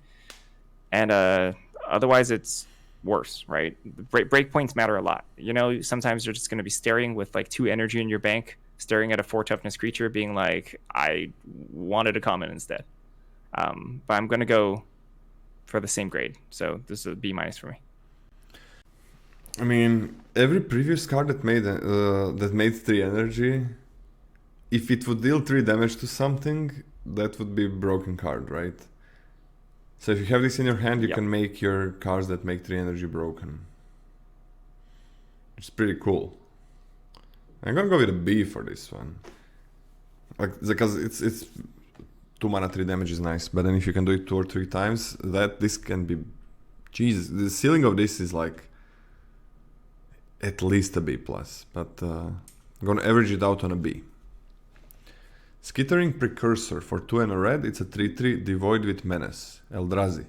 And otherwise, it's worse, right? Breakpoints matter a lot. You know, sometimes you're just going to be staring with like 2 energy in your bank, staring at a 4 toughness creature, being like, I wanted a common instead. But I'm going to go for the same grade. So this is a B- for me. I mean, every previous card that made 3 energy, if it would deal 3 damage to something, that would be a broken card, right? So if you have this in your hand, you can make your cards that make 3 energy broken. It's pretty cool. I'm gonna go with a B for this one. Like, because it's 2 mana 3 damage is nice, but then if you can do it 2 or 3 times, this can be... Jesus, the ceiling of this is like at least a B+, but I'm gonna average it out on a B. Skittering Precursor for 2 and a red, it's a 3/3 devoid with menace, Eldrazi.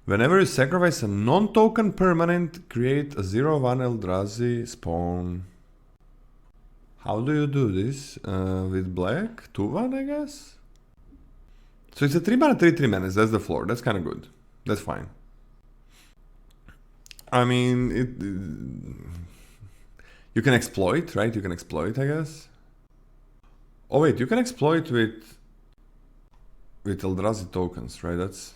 Whenever you sacrifice a non-token permanent, create a 0/1 Eldrazi spawn. How do you do this? With black? 2/1, I guess? So it's a 3 mana 3/3 menace, that's the floor, that's kinda good. That's fine. I mean, you can exploit, right? You can exploit, I guess. Oh wait, you can exploit with Eldrazi tokens, right?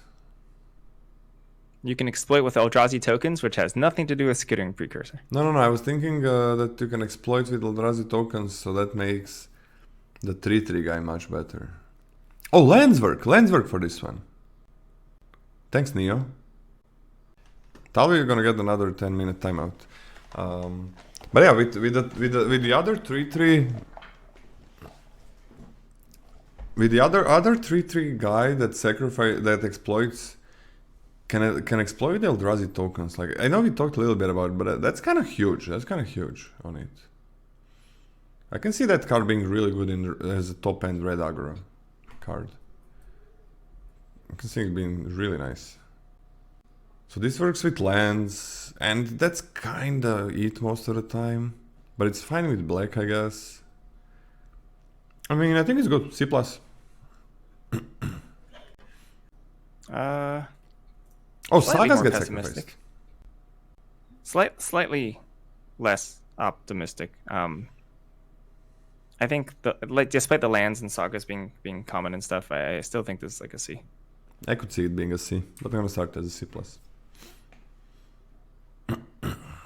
You can exploit with Eldrazi tokens, which has nothing to do with Skittering Precursor. No. I was thinking that you can exploit with Eldrazi tokens, so that makes the 3/3 guy much better. Oh, lands work for this one. Thanks, Neo. Probably you're gonna get another 10-minute timeout. But yeah, with the other 3/3. With the other 3/3 guy that exploits can exploit the Eldrazi tokens. Like, I know we talked a little bit about it, but that's kind of huge. That's kind of huge on it. I can see that card being really good as a top end red aggro card. I can see it being really nice. So this works with lands, and that's kinda it most of the time, but it's fine with black, I guess. I mean, I think it's good. C+. Sagas get sacrificed. Slightly less optimistic. I think despite the lands and sagas being common and stuff, I still think this is like a C. I could see it being a C, but I'm gonna start as a C+.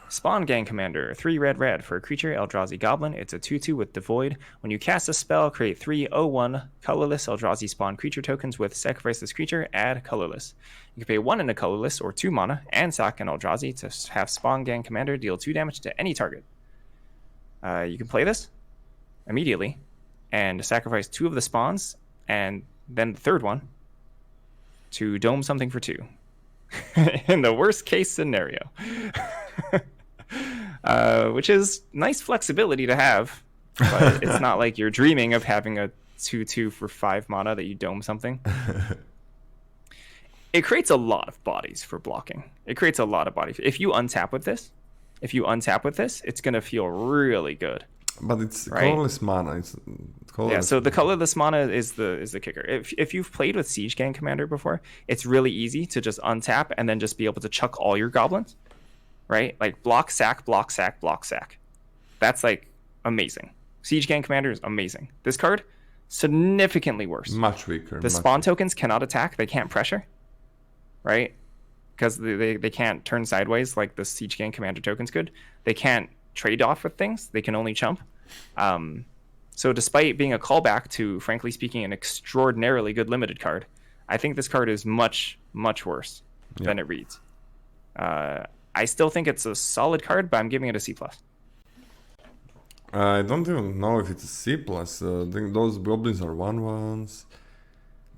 Spawn Gang Commander, 3 red for a creature, Eldrazi Goblin. It's a 2/2 with Devoid. When you cast a spell, create 3/01 colorless Eldrazi spawn creature tokens with sacrifice this creature, add colorless. You can pay 1 in a colorless or 2 mana and sack an Eldrazi to have Spawn Gang Commander deal 2 damage to any target. You can play this immediately and sacrifice 2 of the spawns and then the third one to dome something for 2. In the worst case scenario. Which is nice flexibility to have, but it's not like you're dreaming of having a 2/2 for 5 mana that you dome something. It creates a lot of bodies for blocking. It creates a lot of bodies. If you untap with this, it's gonna feel really good. But it's right? colorless mana. It's colorless. Yeah, so the colorless mana is the kicker. If you've played with Siege Gang Commander before, it's really easy to just untap and then just be able to chuck all your goblins. Right? Like block, sack, block, sack, block, sack. That's like amazing. Siege Gang Commander is amazing. This card, significantly worse. Much weaker. The spawn tokens cannot attack. They can't pressure. Right? Because they can't turn sideways like the Siege Gang Commander tokens could. They can't trade off with things. They can only chump. So despite being a callback to, frankly speaking, an extraordinarily good limited card, I think this card is much, much worse than it reads. I still think it's a solid card, but I'm giving it a C+. I don't even know if it's a C+. I think those goblins are 1/1s.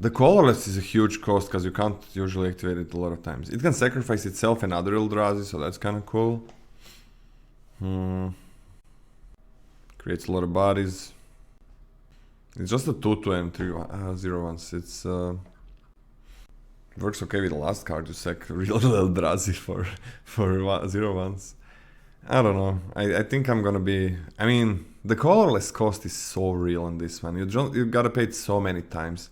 The colorless is a huge cost because you can't usually activate it a lot of times. It can sacrifice itself and other Eldrazi, so that's kind of cool. Creates a lot of bodies. It's just a 2/2 and 3/0/1s. It's works okay with the last card to sack real Eldrazi for 0/1s. I don't know. I think I'm gonna be. I mean, the colorless cost is so real on this one. You gotta pay it so many times.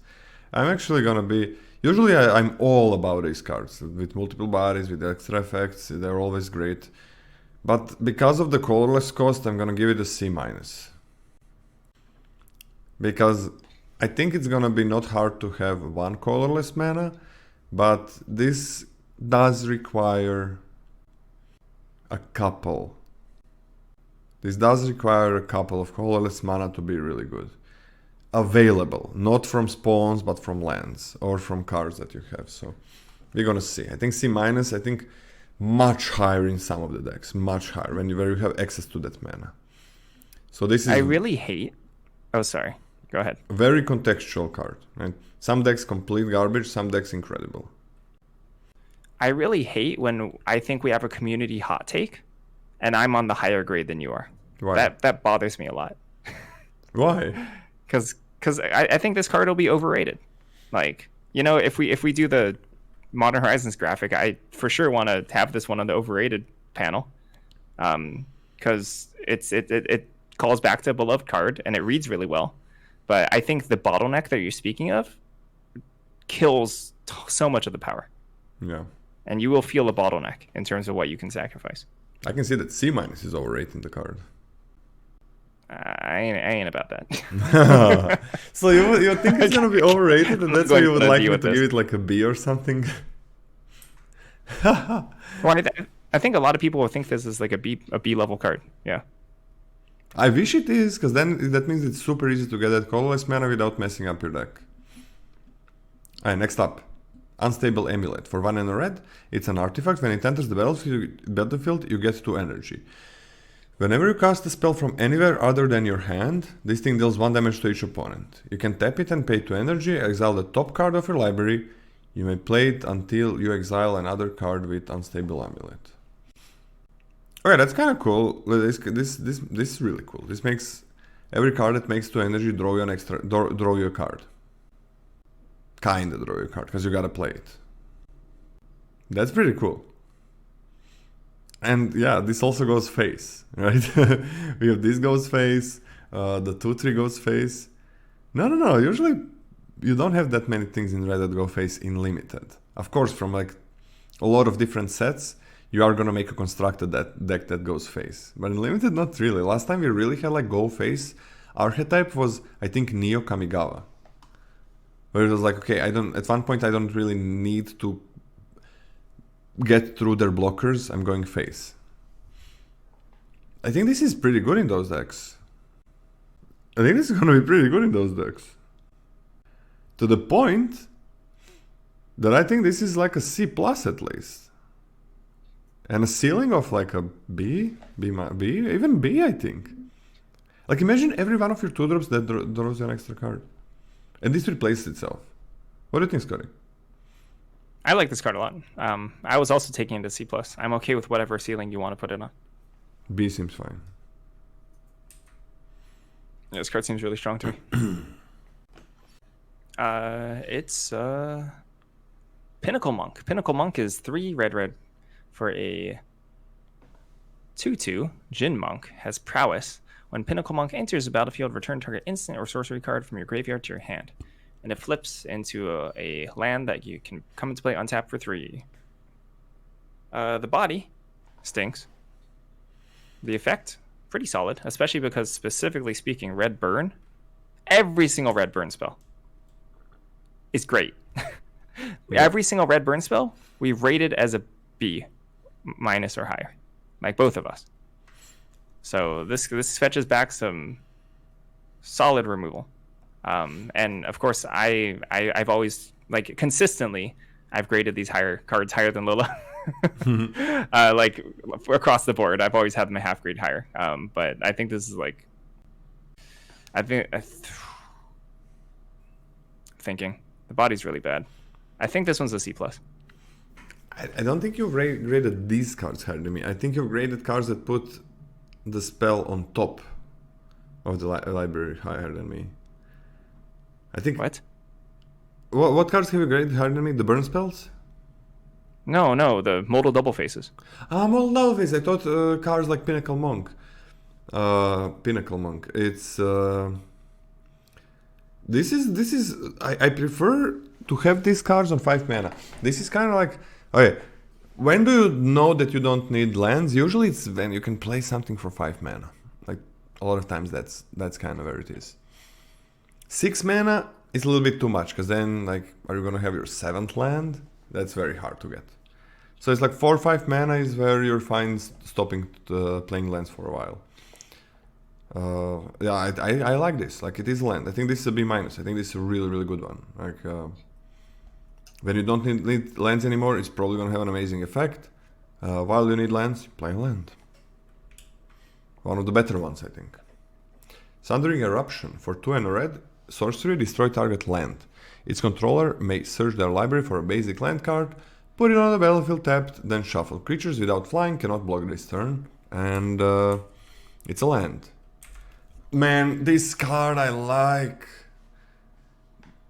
I'm actually gonna be. Usually, I'm all about these cards with multiple bodies, with extra effects. They're always great. But because of the colorless cost, I'm gonna give it a C-. Because I think it's gonna be not hard to have 1 colorless mana, but this does require a couple. This does require a couple of colorless mana to be really good. Available, not from spawns, but from lands or from cards that you have. So we're gonna see. I think C-. I think much higher in some of the decks, much higher where you have access to that mana. So this is. I really hate. Oh, sorry. Go ahead. A very contextual card. Right? Some decks complete garbage, some decks incredible. I really hate when I think we have a community hot take, and I'm on the higher grade than you are. Why? That bothers me a lot. Why? Because I think this card will be overrated. Like, you know, if we do the Modern Horizons graphic, I for sure want to have this one on the overrated panel, because it calls back to a beloved card and it reads really well. But I think the bottleneck that you're speaking of kills so much of the power. Yeah. And you will feel a bottleneck in terms of what you can sacrifice. I can see that C- is overrating the card. I ain't about that. So you think it's gonna be overrated, and that's why you would like me to give it like a B or something? Well, I think a lot of people will think this is like a B level card. Yeah. I wish it is, because then that means it's super easy to get that colorless mana without messing up your deck. Alright, next up. Unstable Amulet. For 1 and a red, it's an artifact. When it enters the battlefield, you get 2 energy. Whenever you cast a spell from anywhere other than your hand, this thing deals 1 damage to each opponent. You can tap it and pay 2 energy, exile the top card of your library. You may play it until you exile another card with Unstable Amulet. Okay, that's kind of cool. This is really cool. This makes every card that makes 2 energy draw you a card. Kinda draw you a card, because you gotta play it. That's pretty cool. And yeah, this also goes face, right? We have this goes face, the 2/3 goes face. No. Usually you don't have that many things in red that go face in limited. Of course, from like a lot of different sets, you are gonna make a constructed deck that goes face. But in limited, not really. Last time we really had like go face archetype was, I think, Neo Kamigawa. Where it was like, okay, at one point I don't really need to get through their blockers, I'm going face. I think this is pretty good in those decks. I think this is gonna be pretty good in those decks. To the point that I think this is like a C plus at least. And a ceiling of like a B, even B I think. Like imagine every one of your 2-drops that draws you an extra card. And this replaces itself. What do you think, Scotty? I like this card a lot. I was also taking it to C+. I'm okay with whatever ceiling you want to put it on. B seems fine. Yeah, this card seems really strong to me. It's Pinnacle Monk. Pinnacle Monk is 3 red for a 2/2. Jin Monk has prowess. When Pinnacle Monk enters the battlefield, return target instant or sorcery card from your graveyard to your hand. And it flips into a land that you can come into play untapped for 3. The body stinks. The effect, pretty solid, especially because, specifically speaking, red burn, every single red burn spell is great. Yeah. Every single red burn spell we've rated as a B minus or higher, like both of us. So this fetches back some solid removal. And of course, I've always, like, consistently, I've graded these cards higher than Lola. Like across the board, I've always had them a half grade higher. But I think this is like, thinking the body's really bad. I think this one's a C plus. I don't think you've graded these cards higher than me. I think you've graded cards that put the spell on top of the library higher than me. I think. What? What cards have you graded higher than me? The burn spells? No, the modal double faces. Modal double face. I thought cards like Pinnacle Monk. Pinnacle Monk. It's. This is. I prefer to have these cards on 5 mana. This is kind of like. Okay. When do you know that you don't need lands? Usually it's when you can play something for 5 mana. Like a lot of times that's kind of where it is. 6 mana is a little bit too much, because then, like, are you gonna have your 7th land? That's very hard to get. So it's like 4 or 5 mana is where you're fine stopping playing lands for a while. Yeah, I like this. Like, it is land. I think this is a B minus. I think this is a really, really good one. Like, when you don't need lands anymore, it's probably gonna have an amazing effect. While you need lands, play a land. One of the better ones, I think. Sundering Eruption. For 2 and a red, sorcery, destroy target land. Its controller may search their library for a basic land card, put it on the battlefield tapped, then shuffle. Creatures without flying cannot block this turn, and it's a land. Man, this card I like.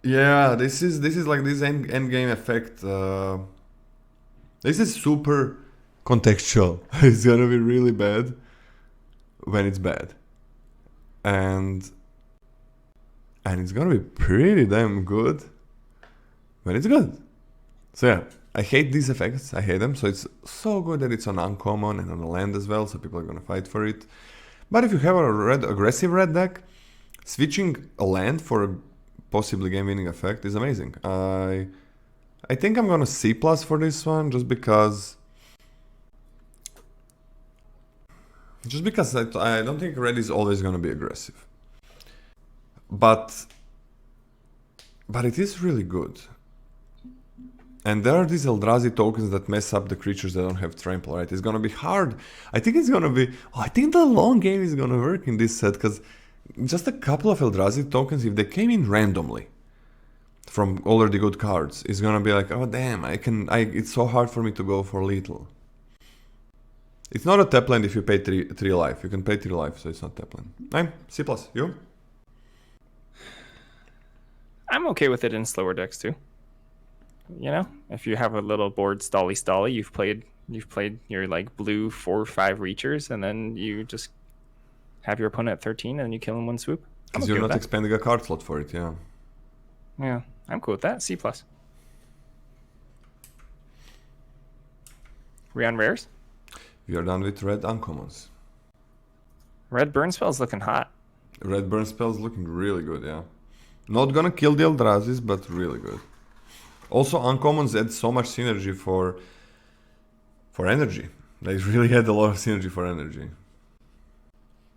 Yeah, this is like this end game effect. This is super contextual. It's gonna be really bad when it's bad, and it's gonna be pretty damn good when it's good. So yeah, I hate these effects. I hate them. So it's so good that it's on uncommon and on a land as well. So people are gonna fight for it. But if you have a aggressive red deck, switching a land for a possibly game-winning effect is amazing. I think I'm gonna C+ for this one, just because I don't think red is always gonna be aggressive. But it is really good. And there are these Eldrazi tokens that mess up the creatures that don't have trample, right? It's gonna be hard. I think it's gonna be... I think the long game is gonna work in this set, because just a couple of Eldrazi tokens, if they came in randomly from already good cards, it's gonna be like, oh damn, it's so hard for me to go for lethal. It's not a tap land if you pay 3 life. You can pay 3 life, so it's not tap land. I'm C+. You? I'm okay with it in slower decks too. You know, if you have a little board stally, you've played your like blue 4 or 5 reachers, and then you just have your opponent at 13 and you kill him one swoop. Because you're not expending a card slot for it, yeah. Yeah, I'm cool with that. C+. We on rares? We are done with red uncommons. Red burn spell's looking hot. Red burn spell's looking really good, yeah. Not gonna kill the Eldrazi's, but really good. Also, uncommons add so much synergy for energy. They really add a lot of synergy for energy.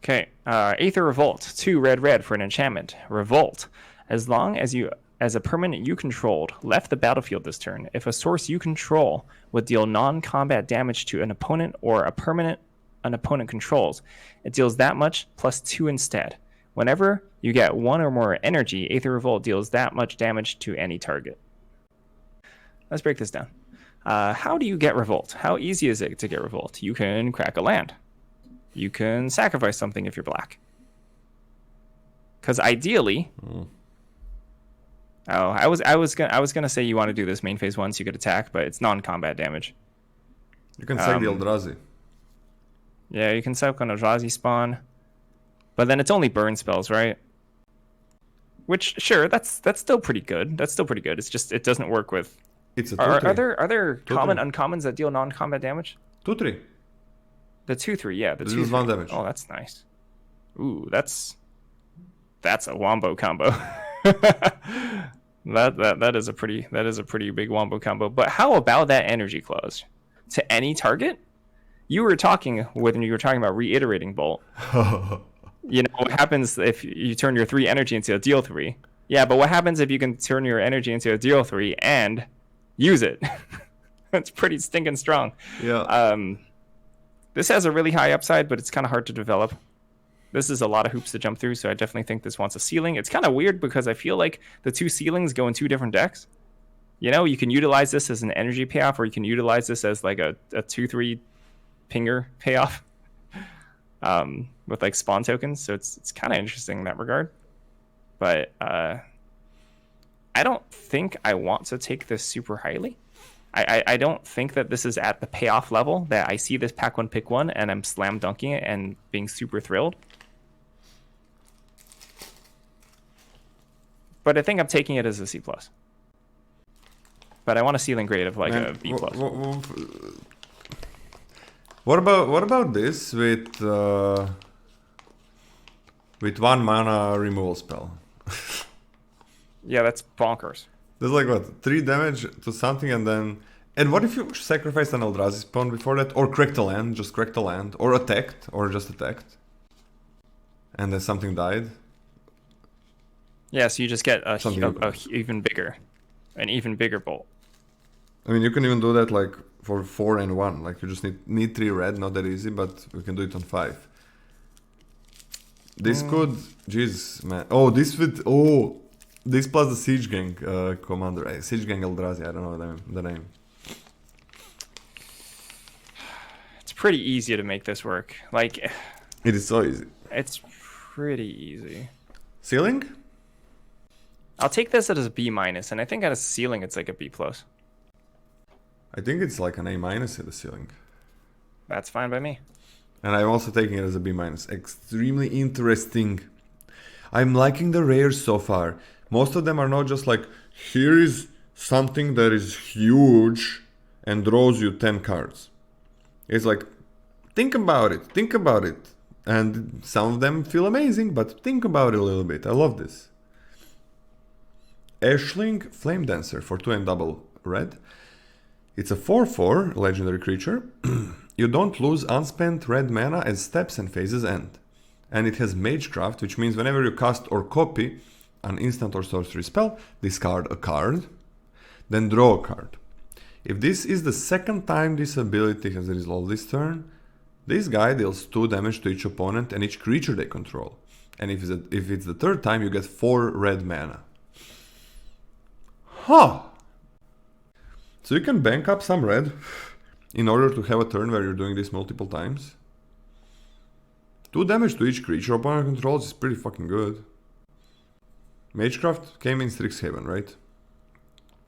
Okay, Aether Revolt, 2 red for an enchantment. Revolt. As long as a permanent you controlled left the battlefield this turn, if a source you control would deal non-combat damage to an opponent or a permanent an opponent controls, it deals that much plus 2 instead. Whenever you get 1 or more energy, Aether Revolt deals that much damage to any target. Let's break this down. How do you get Revolt? How easy is it to get Revolt? You can crack a land. You can sacrifice something if you're black. Because ideally, I was gonna say you want to do this main phase 1 so you could attack, but it's non-combat damage. You can sack the Eldrazi. Yeah, you can sack an Eldrazi spawn, but then it's only burn spells, right? Which sure, that's still pretty good. That's still pretty good. It's just it doesn't work with. It's a Are there common uncommons that deal non-combat damage? 2/3. The 2/3, yeah. The this 2/3. is 1 damage. Oh, that's nice. Ooh, that's a wombo combo. that is a pretty big wombo combo. But how about that energy clause? To any target? You were talking when you were talking about reiterating bolt. You know what happens if you turn your 3 energy into a deal 3? Yeah, but what happens if you can turn your energy into a deal 3 and use it? That's pretty stinking strong. Yeah. This has a really high upside, but it's kind of hard to develop. This is a lot of hoops to jump through, so I definitely think this wants a ceiling. It's kind of weird because I feel like the 2 ceilings go in 2 different decks. You know, you can utilize this as an energy payoff, or you can utilize this as like a 2/3 pinger payoff with like spawn tokens. So it's kind of interesting in that regard. But I don't think I want to take this super highly. I don't think that this is at the payoff level that I see this pack 1 pick 1 and I'm slam dunking it and being super thrilled. But I think I'm taking it as a C+. But I want a ceiling grade of like a B+. What about this with 1 mana removal spell? Yeah, that's bonkers. There's like what, 3 damage to something, and what if you sacrificed an Eldrazi spawn before that, or cracked a land, just cracked a land, or attacked, or just attacked, and then something died? Yeah, so you just get an even bigger bolt. I mean, you can even do that like for 4 and 1. Like you just need 3 red, not that easy, but we can do it on 5. This could, jeez, man. Oh, this plus the Siege Gang commander. Siege Gang Eldrazi, I don't know the name. It's pretty easy to make this work. Like, it is so easy. It's pretty easy. Ceiling? I'll take this as a B-, and I think at a ceiling it's like a B+. I think it's like an A- at the ceiling. That's fine by me. And I'm also taking it as a B-. Extremely interesting. I'm liking the rares so far. Most of them are not just like, here is something that is huge and draws you 10 cards. It's like, think about it. And some of them feel amazing, but think about it a little bit. I love this. Ashling Flame Dancer for 2 and double red. It's a 4/4 legendary creature. You don't lose unspent red mana as steps and phases end. And it has Magecraft, which means whenever you cast or copy an instant or sorcery spell, discard a card, then draw a card. If this is the second time this ability has resolved this turn, this guy deals 2 damage to each opponent and each creature they control. And if it's the third time, you get 4 red mana. Huh! So you can bank up some red in order to have a turn where you're doing this multiple times. 2 damage to each creature opponent controls is pretty fucking good. Magecraft came in Strixhaven, right?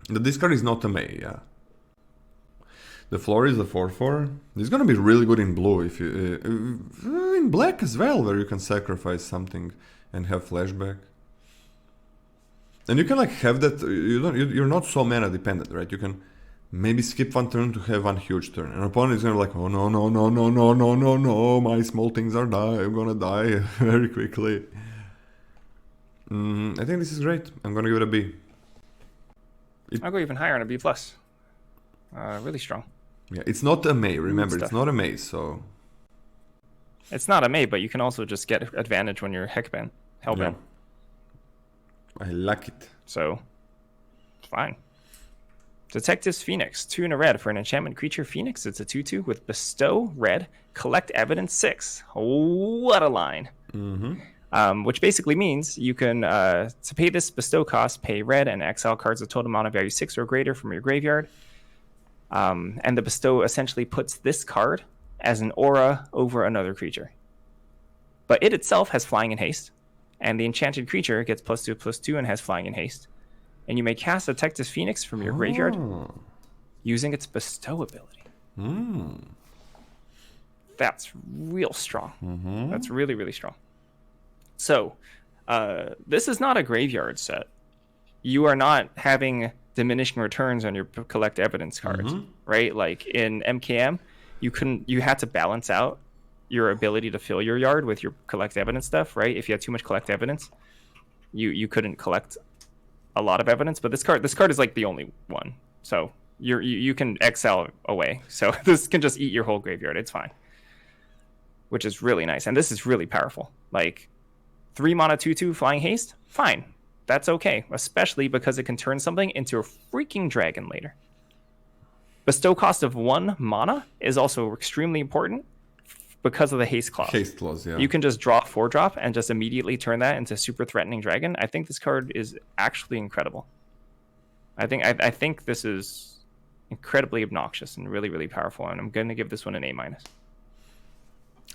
The discard is not a May, yeah. The floor is a 4/4. This is gonna be really good in blue, if you in black as well, where you can sacrifice something and have flashback. And you can like have that. You're not so mana dependent, right? You can maybe skip 1 turn to have 1 huge turn. An opponent is gonna be like, oh no, my small things are I'm gonna die very quickly. I think this is great. I'm gonna give it a B. I'll go even higher on a B+. Really strong. Yeah, it's not a May. Remember, it's not a May. So It's not a mate, but you can also just get advantage when you're hellbent. Yeah. I like it. So, it's fine. Detective's Phoenix, 2 and a red for an enchantment creature Phoenix. It's a 2/2 with Bestow, red, Collect Evidence 6. What a line. Which basically means you can, to pay this Bestow cost, pay red and exile cards of total amount of value 6 or greater from your graveyard. And the Bestow essentially puts this card as an aura over another creature. But it itself has flying and haste. And the enchanted creature gets +2/+2 and has flying and haste. And you may cast Detective's Phoenix from your graveyard using its Bestow ability. That's real strong. That's really, really strong. So, this is not a graveyard set. You are not having diminishing returns on your collect evidence cards, right? Like in MKM, you had to balance out your ability to fill your yard with your collect evidence stuff, right? If you had too much collect evidence, you couldn't collect a lot of evidence. But this card is like the only one, so you can exile away. So this can just eat your whole graveyard. It's fine, which is really nice. And this is really powerful. Like 3 mana 2/2 flying haste, fine. That's okay, especially because it can turn something into a freaking dragon later. Bestow cost of 1 mana is also extremely important because of the haste clause. Haste clause, yeah. You can just draw 4-drop and just immediately turn that into super threatening dragon. I think this card is actually incredible. I think this is incredibly obnoxious and really, really powerful, and I'm going to give this one an A-.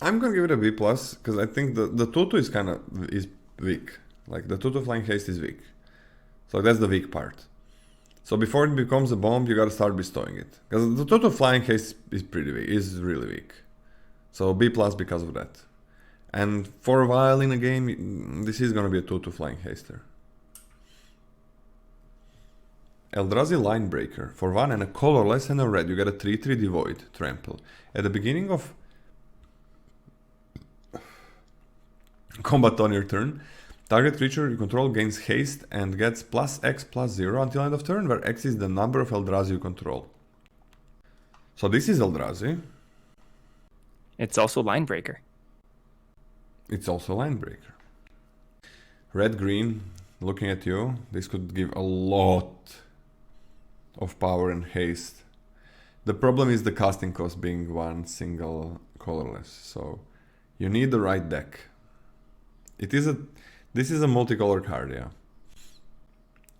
I'm going to give it a B+, because I think the 2/2 is weak. Like, the 2/2 flying haste is weak. So that's the weak part. So before it becomes a bomb, you gotta start bestowing it. Because the 2/2 flying haste is pretty weak, is really weak. So B+ because of that. And for a while in a game, this is gonna be a 2/2 flying haster. Eldrazi Linebreaker. For 1 and a colorless and a red, you get a 3/3 Devoid Trample. At the beginning of combat on your turn, target creature you control gains haste and gets +X/+0 until end of turn, where X is the number of Eldrazi you control. So this is Eldrazi. It's also Linebreaker. It's also Linebreaker. Red-green, looking at you, this could give a lot of power and haste. The problem is the casting cost being 1 single colorless, so you need the right deck. This is a multicolor card, yeah.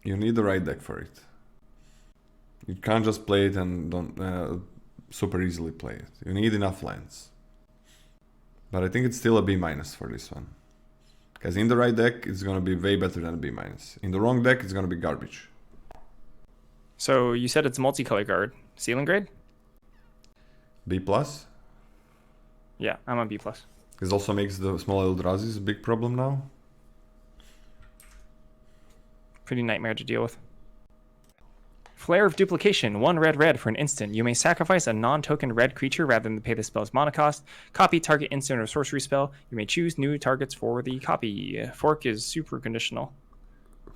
You need the right deck for it. You can't just play it and don't super easily play it. You need enough lands. But I think it's still a B- for this one. Because in the right deck, it's gonna be way better than a B-. In the wrong deck, it's gonna be garbage. So you said it's a multicolor card. Ceiling grade? B+. Yeah, I'm on B+. This also makes the small Eldrazi's a big problem now. Pretty nightmare to deal with. Flare of Duplication, 1 red for an instant. You may sacrifice a non-token red creature rather than pay the spell's mana cost. Copy target instant or sorcery spell. You may choose new targets for the copy. Fork is super conditional.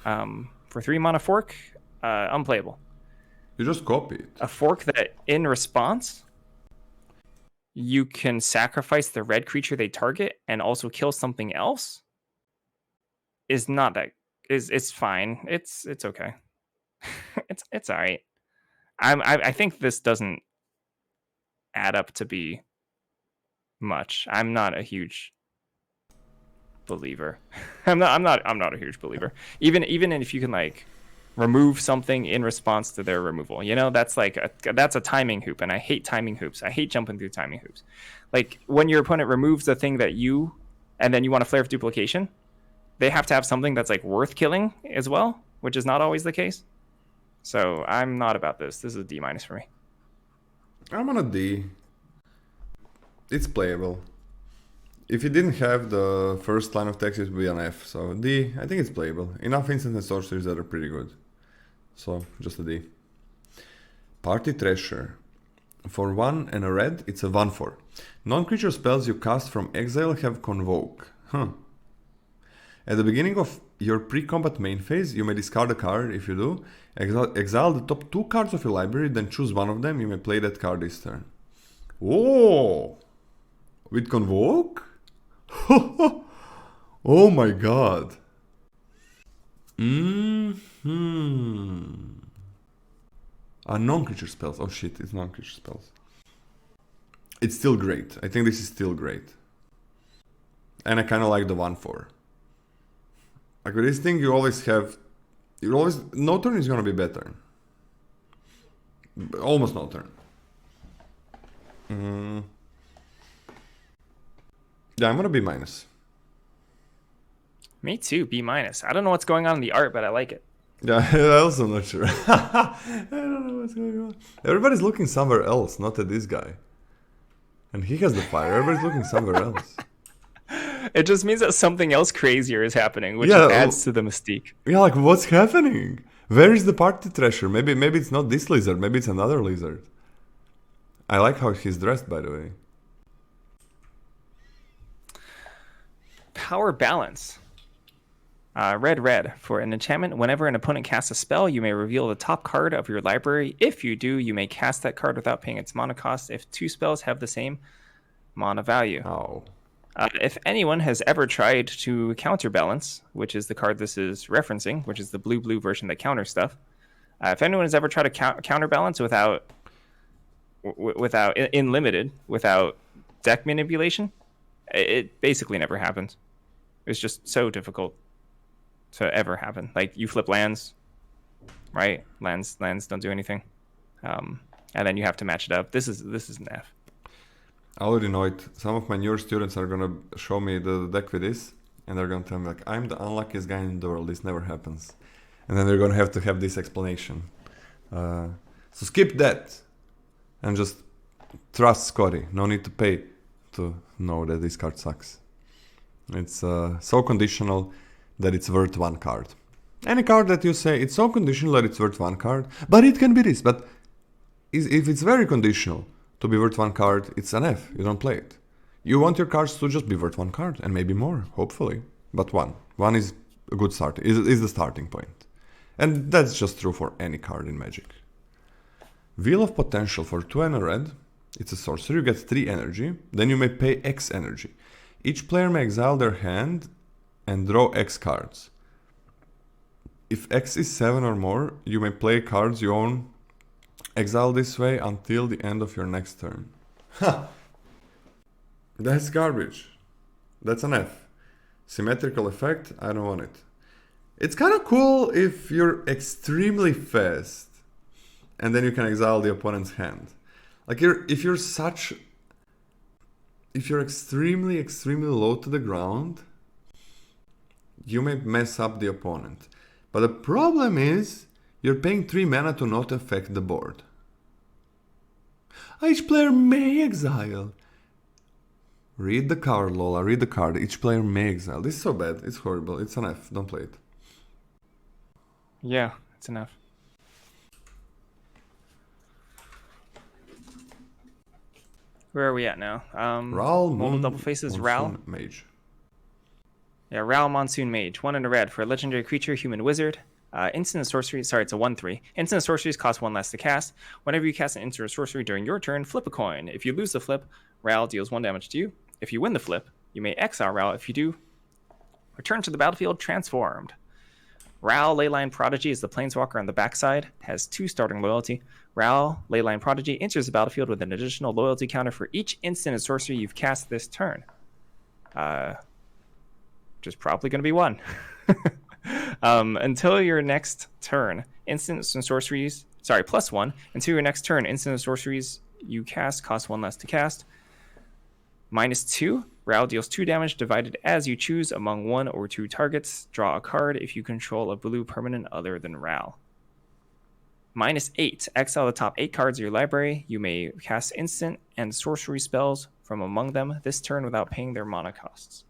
For 3 mana fork, unplayable. You just copy it. A fork that, in response, you can sacrifice the red creature they target and also kill something else is not that... It's fine. It's okay. it's all right. I think this doesn't add up to be much. I'm not a huge believer. I'm not a huge believer. Even if you can like remove something in response to their removal, you know, that's a timing hoop, and I hate timing hoops. I hate jumping through timing hoops. Like when your opponent removes the thing that you, and then you want to flare of duplication, they have to have something that's like worth killing as well, which is not always the case. So I'm not about this. This is a D- for me. I'm on a D. It's playable. If it didn't have the first line of text, it would be an F. So D, I think it's playable. Enough instant and sorceries that are pretty good. So just a D. Party Treasure. For 1 and a red, it's a 1/4. Non-creature spells you cast from exile have Convoke. At the beginning of your pre-combat main phase, you may discard a card. If you do, exile the top 2 cards of your library, then choose one of them. You may play that card this turn. Oh! With Convoke? Oh my god. Non-creature spells. Oh shit, it's non-creature spells. It's still great. I think this is still great. And I kind of like the 1/4. Like with this thing, you always have... No turn is gonna be better. Almost no turn. Yeah, I'm gonna be minus. Me too, B-. I don't know what's going on in the art, but I like it. Yeah, I'm also not sure. I don't know what's going on. Everybody's looking somewhere else, not at this guy. And he has the fire. Everybody's looking somewhere else. It just means that something else crazier is happening, which adds to the mystique. Yeah, like what's happening? Where is the party treasure? Maybe it's not this lizard. Maybe it's another lizard. I like how he's dressed, by the way. Power balance. Red. For an enchantment, whenever an opponent casts a spell, you may reveal the top card of your library. If you do, you may cast that card without paying its mana cost if 2 spells have the same mana value. Oh. If anyone has ever tried to counterbalance, which is the card this is referencing, which is the blue version that counters stuff. If anyone has ever tried to counterbalance without in limited, without deck manipulation, it basically never happens. It's just so difficult to ever happen. Like you flip lands, right? Lands don't do anything, and then you have to match it up. This is an F. I already know it. Some of my newer students are gonna show me the deck with this, and they're gonna tell me like, I'm the unluckiest guy in the world. This never happens, and then they're gonna have to have this explanation. So skip that, and just trust Scotty. No need to pay to know that this card sucks. It's so conditional that it's worth 1 card. Any card that you say it's so conditional that it's worth 1 card, but it can be this. But if it's very conditional to be worth 1 card, it's an F. You don't play it. You want your cards to just be worth 1 card, and maybe more, hopefully. But 1. 1 is a good start, is the starting point. And that's just true for any card in Magic. Wheel of Potential for 2 and a red. It's a sorcery, you get 3 energy, then you may pay X energy. Each player may exile their hand and draw X cards. If X is 7 or more, you may play cards you own, exile this way until the end of your next turn. Ha! That's garbage. That's an F. Symmetrical effect, I don't want it. It's kind of cool if you're extremely fast and then you can exile the opponent's hand. Like if you're extremely low to the ground, you may mess up the opponent. But the problem is, you're paying 3 mana to not affect the board. Each player may exile. Read the card, Lola, read the card. Each player may exile. This is so bad. It's horrible. It's an F. Don't play it. Yeah, it's an F. Where are we at now? Ral, Molded Double Faces, Ral. Mage. Yeah, Ral Monsoon Mage. 1 and a red for a legendary creature, human wizard. Instant sorcery. Sorry, it's a 1/3. Instant sorceries cost 1 less to cast. Whenever you cast an instant sorcery during your turn, flip a coin. If you lose the flip, Ral deals 1 damage to you. If you win the flip, you may exile Ral. If you do, return to the battlefield transformed. Ral Leyline Prodigy is the planeswalker on the backside. Has 2 starting loyalty. Ral Leyline Prodigy enters the battlefield with an additional loyalty counter for each instant and sorcery you've cast this turn. Which is probably going to be 1. Until your next turn, instants and sorceries... Sorry, +1. Until your next turn, instant and sorceries you cast cost 1 less to cast. -2. Ral deals 2 damage divided as you choose among 1 or 2 targets. Draw a card if you control a blue permanent other than Ral. -8. Exile the top 8 cards of your library. You may cast instant and sorcery spells from among them this turn without paying their mana costs.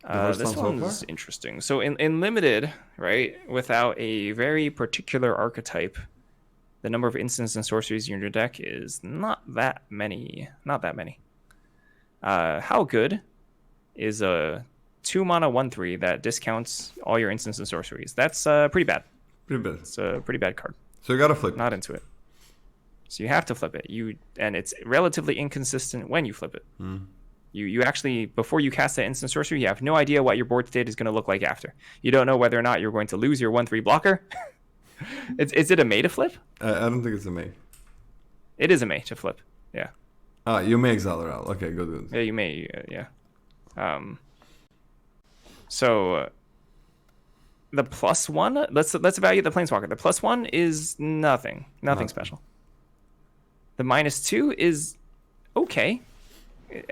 This one's interesting. So in limited, right, without a very particular archetype, the number of instants and sorceries in your deck is not that many. How good is a 2 mana 1/3 that discounts all your instants and sorceries? That's pretty bad. Pretty bad. It's a pretty bad card. So you gotta flip. Not into it. So you have to flip it. And it's relatively inconsistent when you flip it. You actually, before you cast that instant sorcery, you have no idea what your board state is going to look like after. You don't know whether or not you're going to lose your 1/3 blocker. Is it a May to flip? I don't think it's a May. It is a May to flip. Yeah. Ah, you may exile her out. Okay, good. Yeah, you may. Yeah. So the +1. Let's evaluate the planeswalker. The +1 is nothing special. The -2 is okay.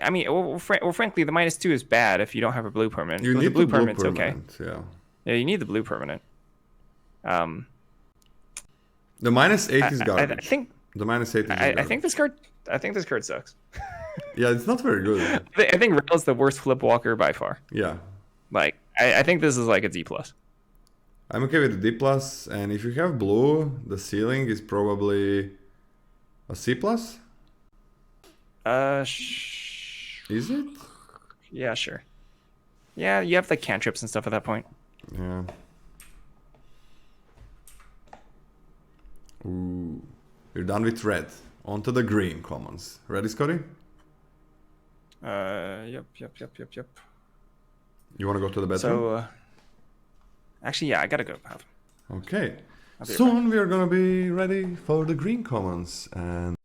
I mean, frankly, the -2 is bad if you don't have a blue permanent. You need the blue permanent, permanent's okay. Yeah. Yeah, you need the blue permanent. The -8 is garbage. I think the -8 is garbage. I think this card sucks. Yeah, it's not very good. I think Rail is the worst flip walker by far. Yeah. Like, I think this is like a D+. I'm okay with the D+, and if you have blue, the ceiling is probably a C+? Is it? Yeah, sure. Yeah, you have the cantrips and stuff at that point. Yeah. Ooh. You're done with red. On to the green commons. Ready, Scotty? Yep. You want to go to the bedroom? So, actually, yeah, I gotta go. Okay. Soon we are gonna be ready for the green commons and...